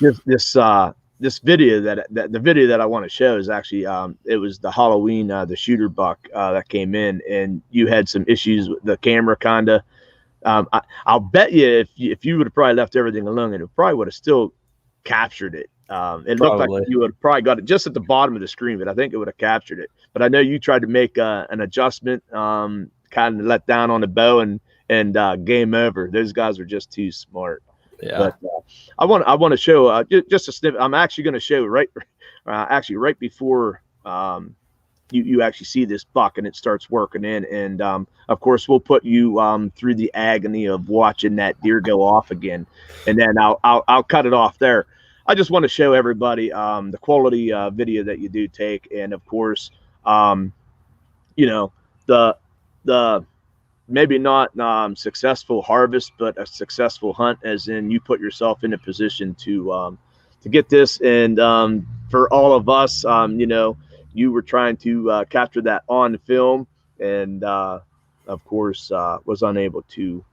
this video the video that I want to show is actually it was the Halloween the shooter buck that came in, and you had some issues with the camera kind of. I'll bet you if you would have probably left everything alone, it probably would have still captured it. It looked like you would have probably got it just at the bottom of the screen, but I think it would have captured it. But I know you tried to make an adjustment, kind of let down on the bow, and and game over. Those guys are just too smart. Yeah. But I want to show just a snippet. I'm actually going to show right before you actually see this buck and it starts working in. And of course, we'll put you through the agony of watching that deer go off again, and then I'll cut it off there. I just want to show everybody the quality video that you do take, and of course, you know, the maybe not successful harvest, but a successful hunt, as in you put yourself in a position to get this. And for all of us, you know, you were trying to capture that on film, and of course was unable to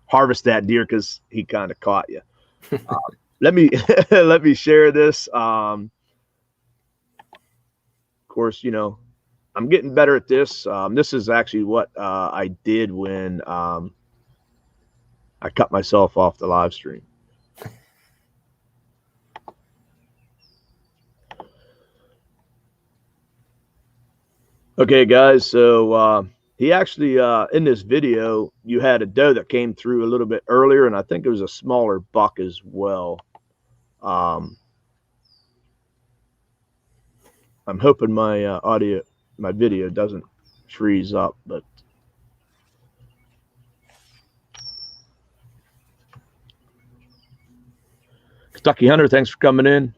harvest that deer because he kind of caught you. Let me let me share this. Of course, you know, I'm getting better at this. This is actually what I did when I cut myself off the live stream. Okay, guys, so he actually, in this video, you had a doe that came through a little bit earlier, and I think it was a smaller buck as well. I'm hoping my my video doesn't freeze up, but Kentucky Hunter, thanks for coming in,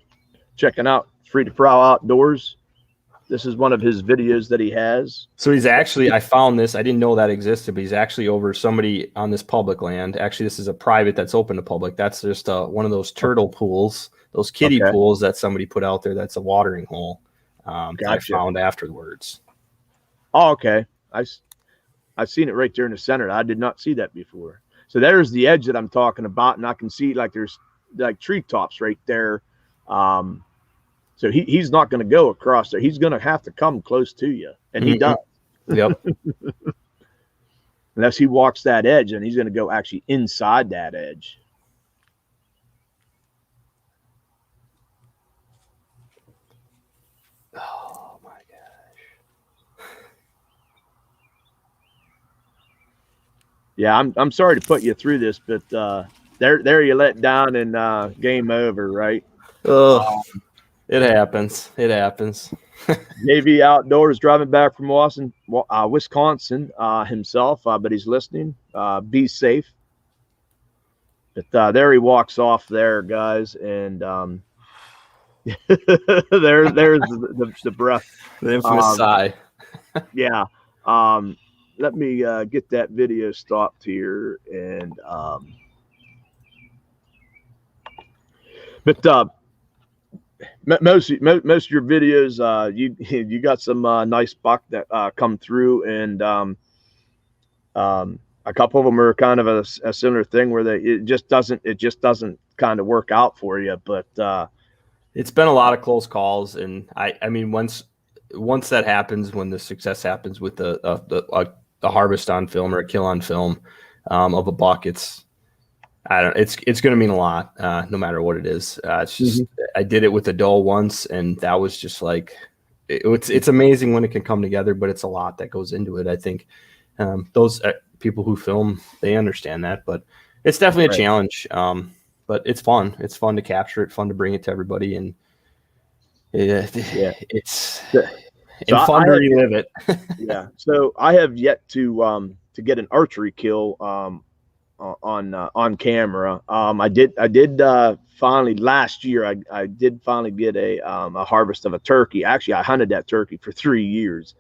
checking out Free to Prowl Outdoors. This is one of his videos that he has. So he's actually, I found this, I didn't know that existed, but he's actually over somebody on this public land. Actually, this is a private that's open to public. That's just one of those turtle pools, those kiddie pools that somebody put out there. That's a watering hole. Gotcha. I found afterwards. Oh, okay. I've seen it right there in the center. I did not see that before. So there's the edge that I'm talking about, and I can see like there's like treetops right there. So he's not going to go across there. He's going to have to come close to you, and he does. Yep. Unless he walks that edge, and he's going to go actually inside that edge. Oh my gosh. Yeah, I'm sorry to put you through this, but there you let down and game over, right? Oh. It happens. It happens. JV Outdoors driving back from Wisconsin himself, but he's listening. Be safe. But there he walks off there, guys, and there's the breath. The infamous sigh. Yeah. Let me get that video stopped here, and but most of your videos, you got some nice buck that come through, and a couple of them are kind of a similar thing where it just doesn't kind of work out for you. But it's been a lot of close calls, and I mean once that happens, when the success happens with the harvest on film or a kill on film of a buck, it's going to mean a lot, no matter what it is. It's just, I did it with a doe once, and that was just like, it's amazing when it can come together, but it's a lot that goes into it. I think those people who film, they understand that, but it's definitely a challenge. But it's fun. It's fun to capture it, fun to bring it to everybody. And it's fun to relive it. Yeah. So I have yet to get an archery kill, on camera. I did finally last year. I did finally get a harvest of a turkey. Actually, I hunted that turkey for 3 years.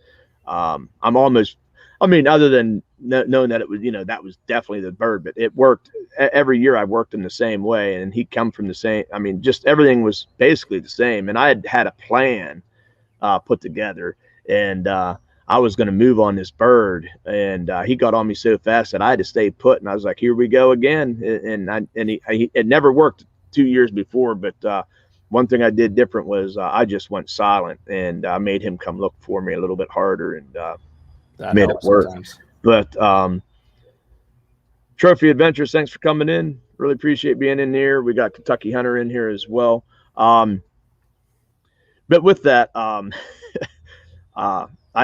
I'm almost, I mean, other than knowing that it was, that was definitely the bird, but it worked every year. I worked in the same way, and he come from the same. I mean, just everything was basically the same. And I had a plan put together, and I was going to move on this bird, and he got on me so fast that I had to stay put. And I was like, here we go again. It never worked 2 years before, but one thing I did different was I just went silent, and made him come look for me a little bit harder, and made it work. Sometimes. But Trophy Adventures, thanks for coming in. Really appreciate being in here. We got Kentucky Hunter in here as well. But with that, I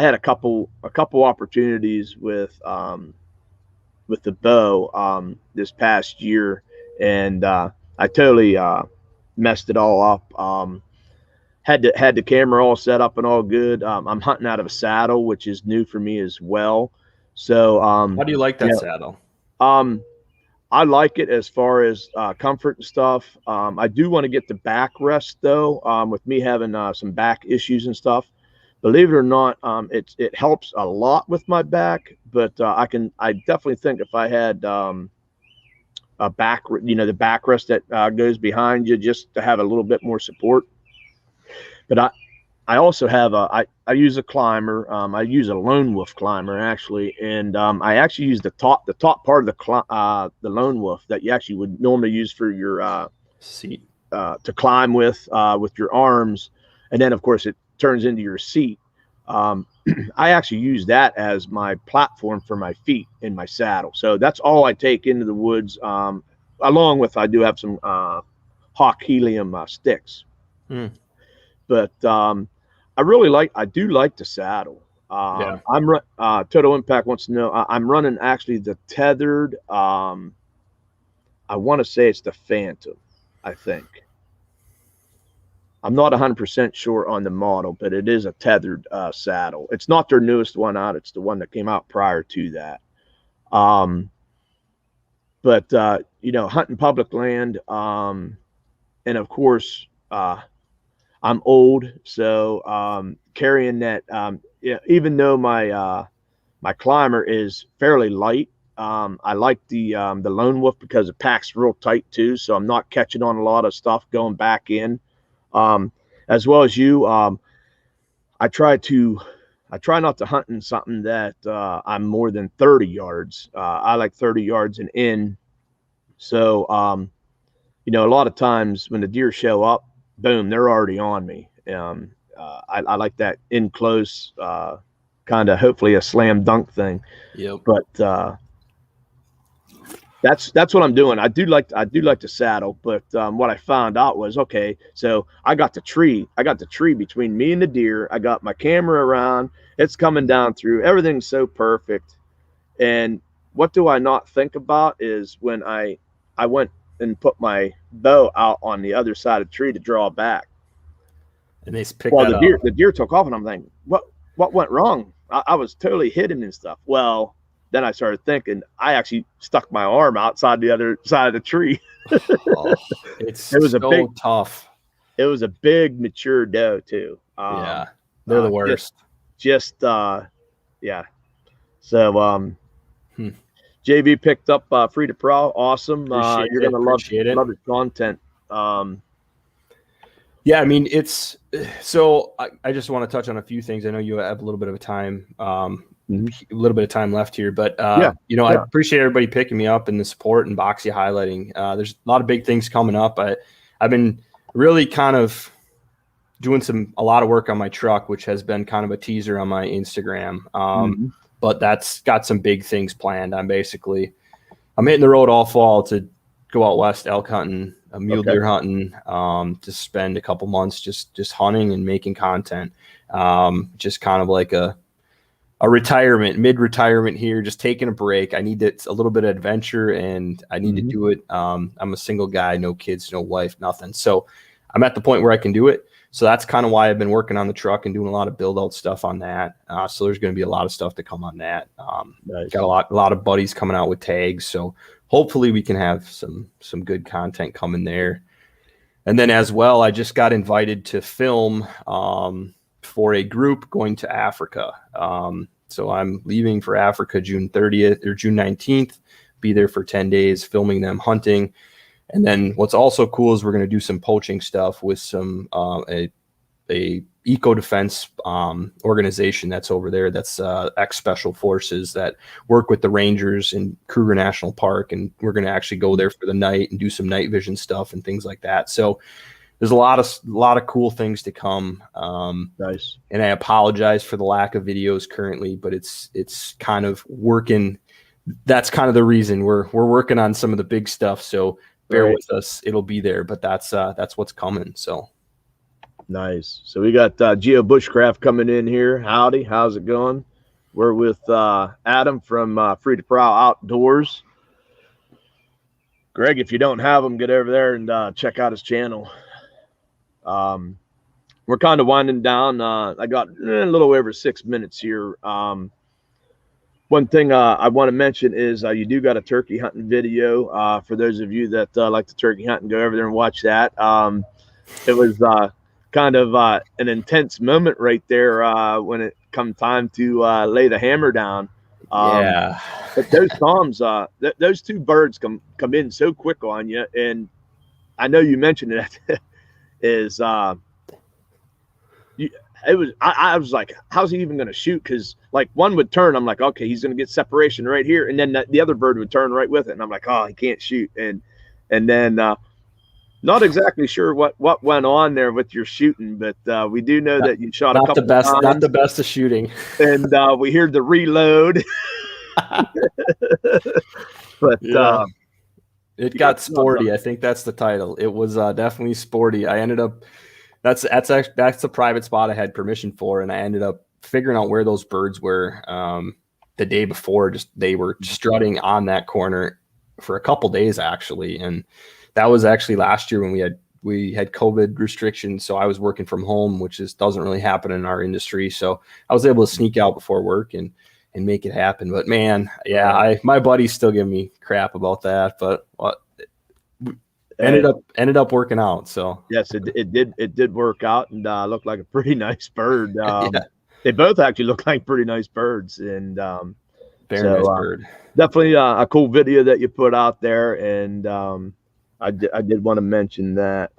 had a couple opportunities with with the bow this past year, and I totally messed it all up. Had the camera all set up and all good. I'm hunting out of a saddle, which is new for me as well. So How do you like that saddle? I like it as far as comfort and stuff. I do want to get the backrest though, with me having some back issues and stuff. Believe it or not, it helps a lot with my back. But I definitely think if I had a back, the backrest that goes behind you, just to have a little bit more support. But I also have I use a climber. I use a lone wolf climber actually, and I actually use the top part of the lone wolf that you actually would normally use for your seat to climb with your arms, and then of course it turns into your seat. I actually use that as my platform for my feet in my saddle. So that's all I take into the woods. Along with I do have some Hawk Helium sticks. But I do like the saddle. Yeah. Total Impact wants to know, I'm running actually the tethered, I want to say it's the Phantom, I think. I'm not 100% sure on the model, but it is a tethered saddle. It's not their newest one out. It's the one that came out prior to that. But hunting public land, and of course, I'm old, so carrying that, even though my climber is fairly light, I like the Lone Wolf because it packs real tight too, so I'm not catching on a lot of stuff going back in. As well as you, I try not to hunt in something that I'm more than 30 yards. I like 30 yards and in. So, a lot of times when the deer show up, boom, they're already on me. I like that in close, kind of hopefully a slam dunk thing. Yep. But that's what I'm doing. I do like the saddle, but what I found out was, okay, so I got the tree between me and the deer. I got my camera around. It's coming down through. Everything's so perfect. And what do I not think about is when I went and put my bow out on the other side of the tree to draw back. And they picked that up. The deer took off, and I'm thinking, what went wrong? I was totally hidden and stuff. Well, then I started thinking I actually stuck my arm outside the other side of the tree. It was so tough. It was a big mature doe too. Yeah, they're the worst. Yeah. So JV picked up Free to Prowl. Awesome. You're gonna love his content. Yeah, I mean, it's so I just want to touch on a few things. I know you have a little bit of time, a little bit of time left here, but I appreciate everybody picking me up and the support and Boxy highlighting. There's a lot of big things coming up. I've been really kind of doing a lot of work on my truck, which has been kind of a teaser on my Instagram. But that's got some big things planned. I'm hitting the road all fall to go out west elk hunting, mule deer hunting, to spend a couple months just hunting and making content. Just kind of like a mid-retirement here, just taking a break. I need a little bit of adventure, and I need to do it. I'm a single guy, no kids, no wife, nothing. So I'm at the point where I can do it. So that's kind of why I've been working on the truck and doing a lot of build out stuff on that. So there's going to be a lot of stuff to come on that. Nice. Got a lot of buddies coming out with tags. So hopefully we can have some good content coming there. And then as well, I just got invited to film for a group going to Africa. So I'm leaving for Africa June 30th or June 19th, be there for 10 days, filming them hunting. And then what's also cool is we're going to do some poaching stuff with some a eco defense organization that's over there. That's ex-special forces that work with the rangers in Kruger National Park. And we're going to actually go there for the night and do some night vision stuff and things like that. So there's a lot of cool things to come. Nice. And I apologize for the lack of videos currently, but it's kind of working. That's kind of the reason we're working on some of the big stuff. So bear with us. It'll be there, but that's what's coming. So nice. So we got Geo Bushcraft coming in here. Howdy. How's it going? We're with Adam from Free to Prowl Outdoors. Greg, if you don't have him, get over there and check out his channel. We're kind of winding down. I got a little over 6 minutes here. One thing I want to mention is you do got a turkey hunting video. For those of you that like to turkey hunt, and go over there and watch that. It was kind of an intense moment right there when it come time to lay the hammer down. Yeah. But those toms, those two birds come in so quick on you, and I know you mentioned it. Is I was like, how's he even going to shoot? Because like one would turn, I'm like, okay, he's going to get separation right here, and then the other bird would turn right with it, and I'm like, oh, he can't shoot, and then not exactly sure what went on there with your shooting, but we do know that you shot a couple times. Not the best of shooting, and we heard the reload. But yeah. It got sporty. I think that's the title. It was definitely sporty. I ended up that's the private spot I had permission for, and I ended up figuring out where those birds were the day before. Just they were strutting on that corner for a couple days actually, and that was actually last year when we had COVID restrictions. So I was working from home, which doesn't really happen in our industry. So I was able to sneak out before work and make it happen. But man, yeah, my buddies still give me crap about that, but ended up working out. So yes, it did work out, and looked like a pretty nice bird. Yeah. They both actually look like pretty nice birds, and very nice bird. Definitely a cool video that you put out there, and I did want to mention that.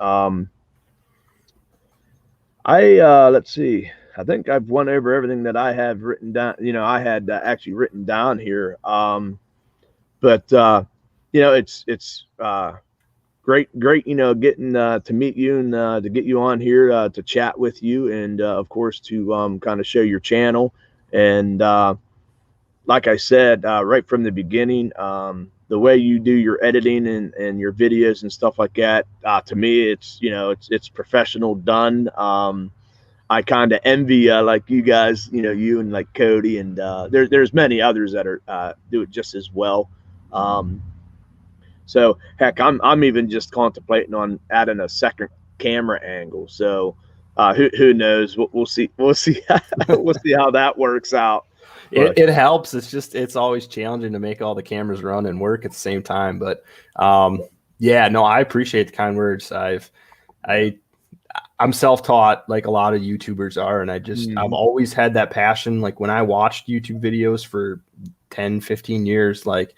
Let's see. I think I've went over everything that I have written down. I had actually written down here. But it's great, getting to meet you and to get you on here to chat with you, and of course to kind of show your channel. And like I said right from the beginning, the way you do your editing and your videos and stuff like that, to me, it's professional done. I kind of envy like you guys, you and like Cody, and there's many others that are do it just as well. So heck, I'm even just contemplating on adding a second camera angle. So who knows? We'll see. We'll see how that works out. It helps. It's always challenging to make all the cameras run and work at the same time. But yeah, no, I appreciate the kind words. I'm self-taught like a lot of YouTubers are. And I've always had that passion. Like when I watched YouTube videos for 10, 15 years, like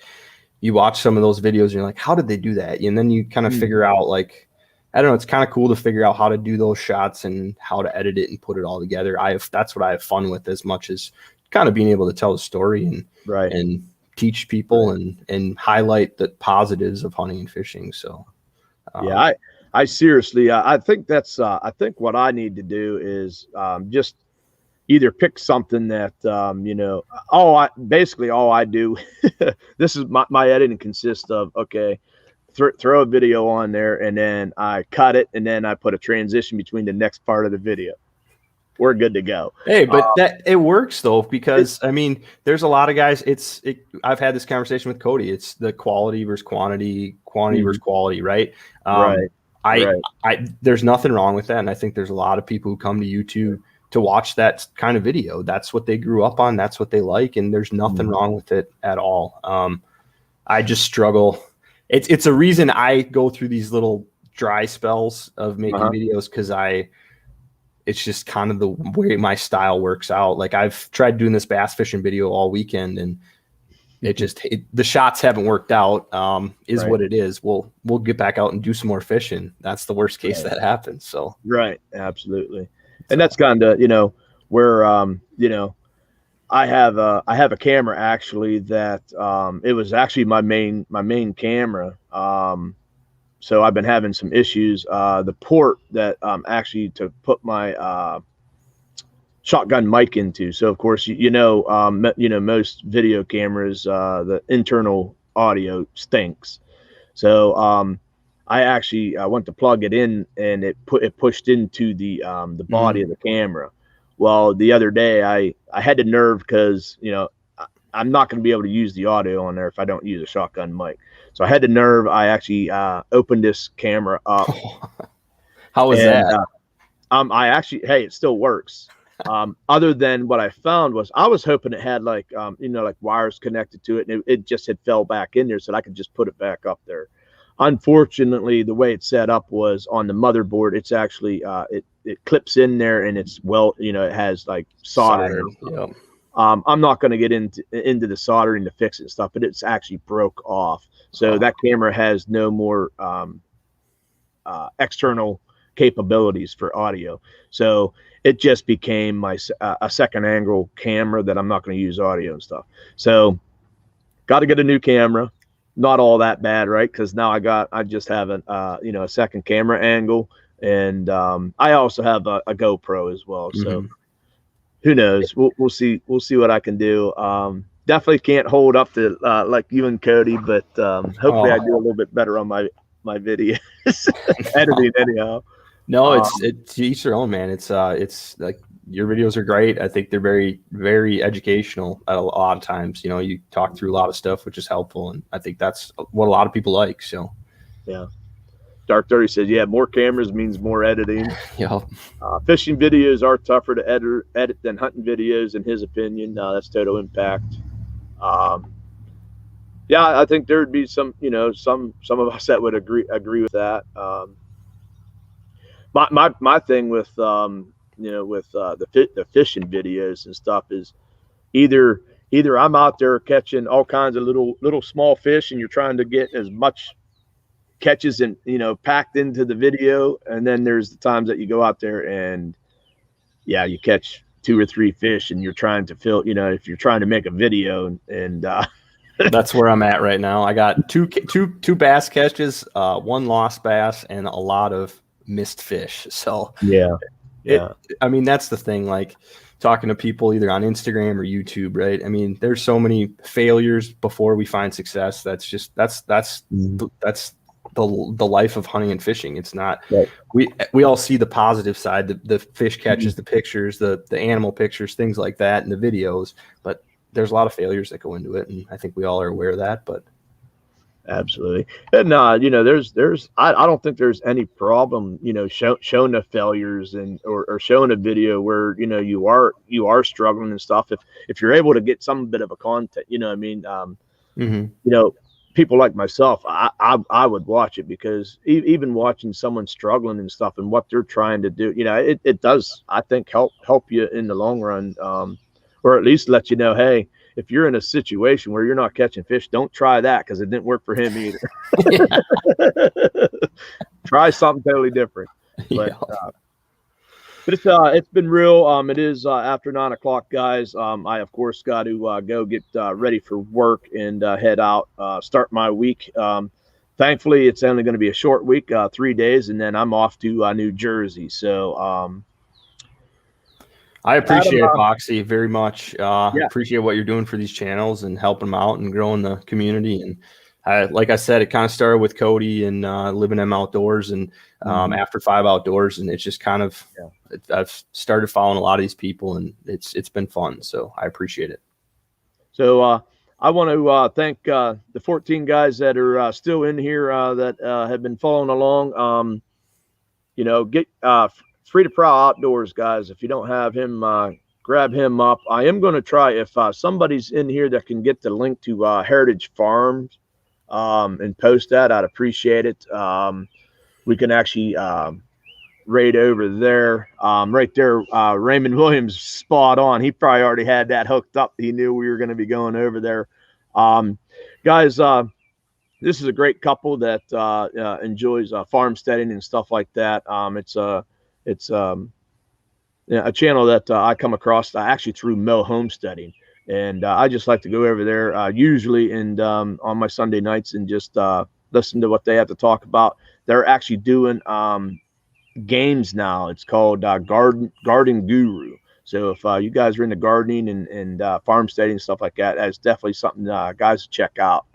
you watch some of those videos and you're like, how did they do that? And then you kind of figure out, like, I don't know, it's kind of cool to figure out how to do those shots and how to edit it and put it all together. That's what I have fun with, as much as kind of being able to tell the story and teach people and highlight the positives of hunting and fishing. So yeah, I seriously, I think that's, I think what I need to do is just either pick something that, basically all I do, this is my editing consists of, okay, throw a video on there, and then I cut it, and then I put a transition between the next part of the video. We're good to go. Hey, but it works though, because I mean, there's a lot of guys. I've had this conversation with Cody. It's the quality versus quantity versus quality, right? There's nothing wrong with that, and I think there's a lot of people who come to YouTube to watch that kind of video. That's what they grew up on. That's what they like, and there's nothing wrong with it at all. I just struggle. It's a reason I go through these little dry spells of making videos, because it's just kind of the way my style works out. Like I've tried doing this bass fishing video all weekend, and the shots haven't worked out. What it is. We'll get back out and do some more fishing. That's the worst case that happens. So absolutely. And that's kind of, where, I have a camera actually that, it was actually my main camera. So I've been having some issues. The port that, actually to put my, shotgun mic into. So of course, most video cameras, the internal audio stinks. So, I actually went to plug it in, and it pushed into the body of the camera. Well, the other day I had the nerve because, you know, I'm not going to be able to use the audio on there if I don't use a shotgun mic. So I had the nerve. I actually opened this camera up. How was and, that? I actually, hey, it still works. Other than what I found was I was hoping it had like, you know, like wires connected to it, and it just had fell back in there so that I could just put it back up there. Unfortunately, the way it's set up was on the motherboard. It's actually, it clips in there, and it's, well, you know, it has like soldering. Yep. I'm not going to get into the soldering to fix it and stuff, but it's actually broke off. So that camera has no more external capabilities for audio. So it just became my a second angle camera that I'm not going to use audio and stuff. So got to get a new camera. Not all that bad, right? Because now I just have you know, a second camera angle, and I also have a GoPro as well. So who knows? We'll see what I can do. Definitely can't hold up to like you and Cody, but hopefully I do a little bit better on my videos editing anyhow. No, it's each their own, man. It's like your videos are great. I think they're very, very educational at a lot of times. You know, you talk through a lot of stuff, which is helpful, and I think that's what a lot of people like. So, yeah. Dark 30 says, yeah, more cameras means more editing. Yeah. Fishing videos are tougher to edit than hunting videos, in his opinion. That's Total Impact. Yeah, I think there would be some, you know, some of us that would agree with that. My thing with you know, with the fishing videos and stuff is either I'm out there catching all kinds of little small fish, and you're trying to get as much catches and, you know, packed into the video, and then there's the times that you go out there and, yeah, you catch 2 or 3 fish, and you're trying to fill, you know, if you're trying to make a video, and that's where I'm at right now. I got two bass catches, 1 lost bass, and a lot of missed fish. So yeah. I mean, that's the thing, like talking to people either on Instagram or YouTube, right? I mean, there's so many failures before we find success. That's just that's the life of hunting and fishing. It's not, right. We all see the positive side, the fish catches, the pictures, the animal pictures, things like that in the videos, but there's a lot of failures that go into it, and I think we all are aware of that. But absolutely. And you know, I don't think there's any problem, you know, showing the failures and or showing a video where, you know, you are struggling and stuff, if you're able to get some bit of a content, you know what I mean? You know, people like myself, I would watch it, because even watching someone struggling and stuff and what they're trying to do, you know, it does, I think, help you in the long run, or at least let you know, hey, if you're in a situation where you're not catching fish, don't try that, because it didn't work for him either. Try something totally different. But, but it's been real. It is after 9 o'clock, guys. I of course got to go get ready for work and head out, start my week. Thankfully, it's only going to be a short week, 3 days, and then I'm off to New Jersey. So I appreciate it, Boxy, very much. Appreciate what you're doing for these channels and helping them out and growing the community. And like I said, it kind of started with Cody and living them outdoors, and after 5 Outdoors, and it's just kind of I've started following a lot of these people, and it's been fun. So I appreciate it. So I want to thank the 14 guys that are still in here that have been following along. You know, get Free to Prowl Outdoors, guys. If you don't have him, grab him up. I am going to try, if somebody's in here that can get the link to Heritage Farms and post that, I'd appreciate it. We can actually raid over there. Right there, Raymond Williams, spot on. He probably already had that hooked up. He knew we were going to be going over there. Guys, this is a great couple that enjoys farmsteading and stuff like that. It's a channel that I come across actually through Mel Homesteading, and I just like to go over there usually and on my Sunday nights and just listen to what they have to talk about. They're actually doing games now. It's called Garden Guru. So if you guys are into gardening and farmsteading and stuff like that, that's definitely something guys to check out.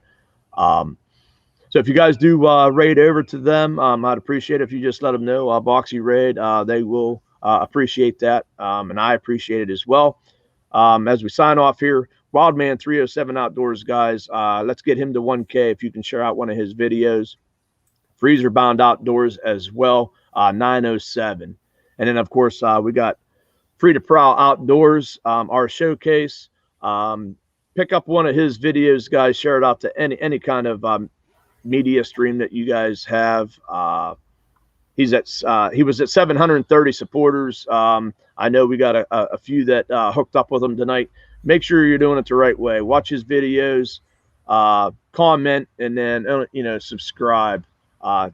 So if you guys do raid over to them, I'd appreciate it if you just let them know Boxy raid. They will appreciate that, and I appreciate it as well. As we sign off here, Wildman 307 Outdoors, guys, let's get him to 1K if you can share out one of his videos. Freezer Bound Outdoors as well, 907. And then, of course, we got Free to Prowl Outdoors, our showcase. Pick up one of his videos, guys. Share it out to any kind of media stream that you guys have. He was at 730 supporters. I know we got a few that hooked up with him tonight. Make sure you're doing it the right way. Watch his videos, comment, and then subscribe.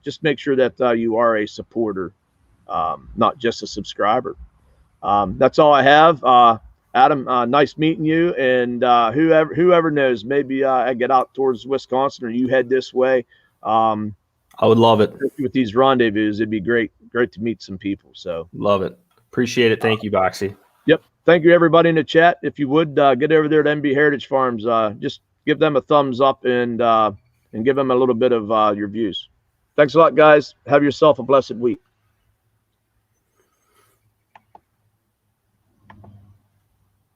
Just make sure that you are a supporter, not just a subscriber. That's all I have. Adam, nice meeting you. And whoever knows, maybe I get out towards Wisconsin or you head this way. I would love it. With these rendezvous, it'd be great to meet some people. So love it. Appreciate it. Thank you, Boxy. Yep. Thank you, everybody in the chat. If you would get over there to MB Heritage Farms, just give them a thumbs up and give them a little bit of your views. Thanks a lot, guys. Have yourself a blessed week.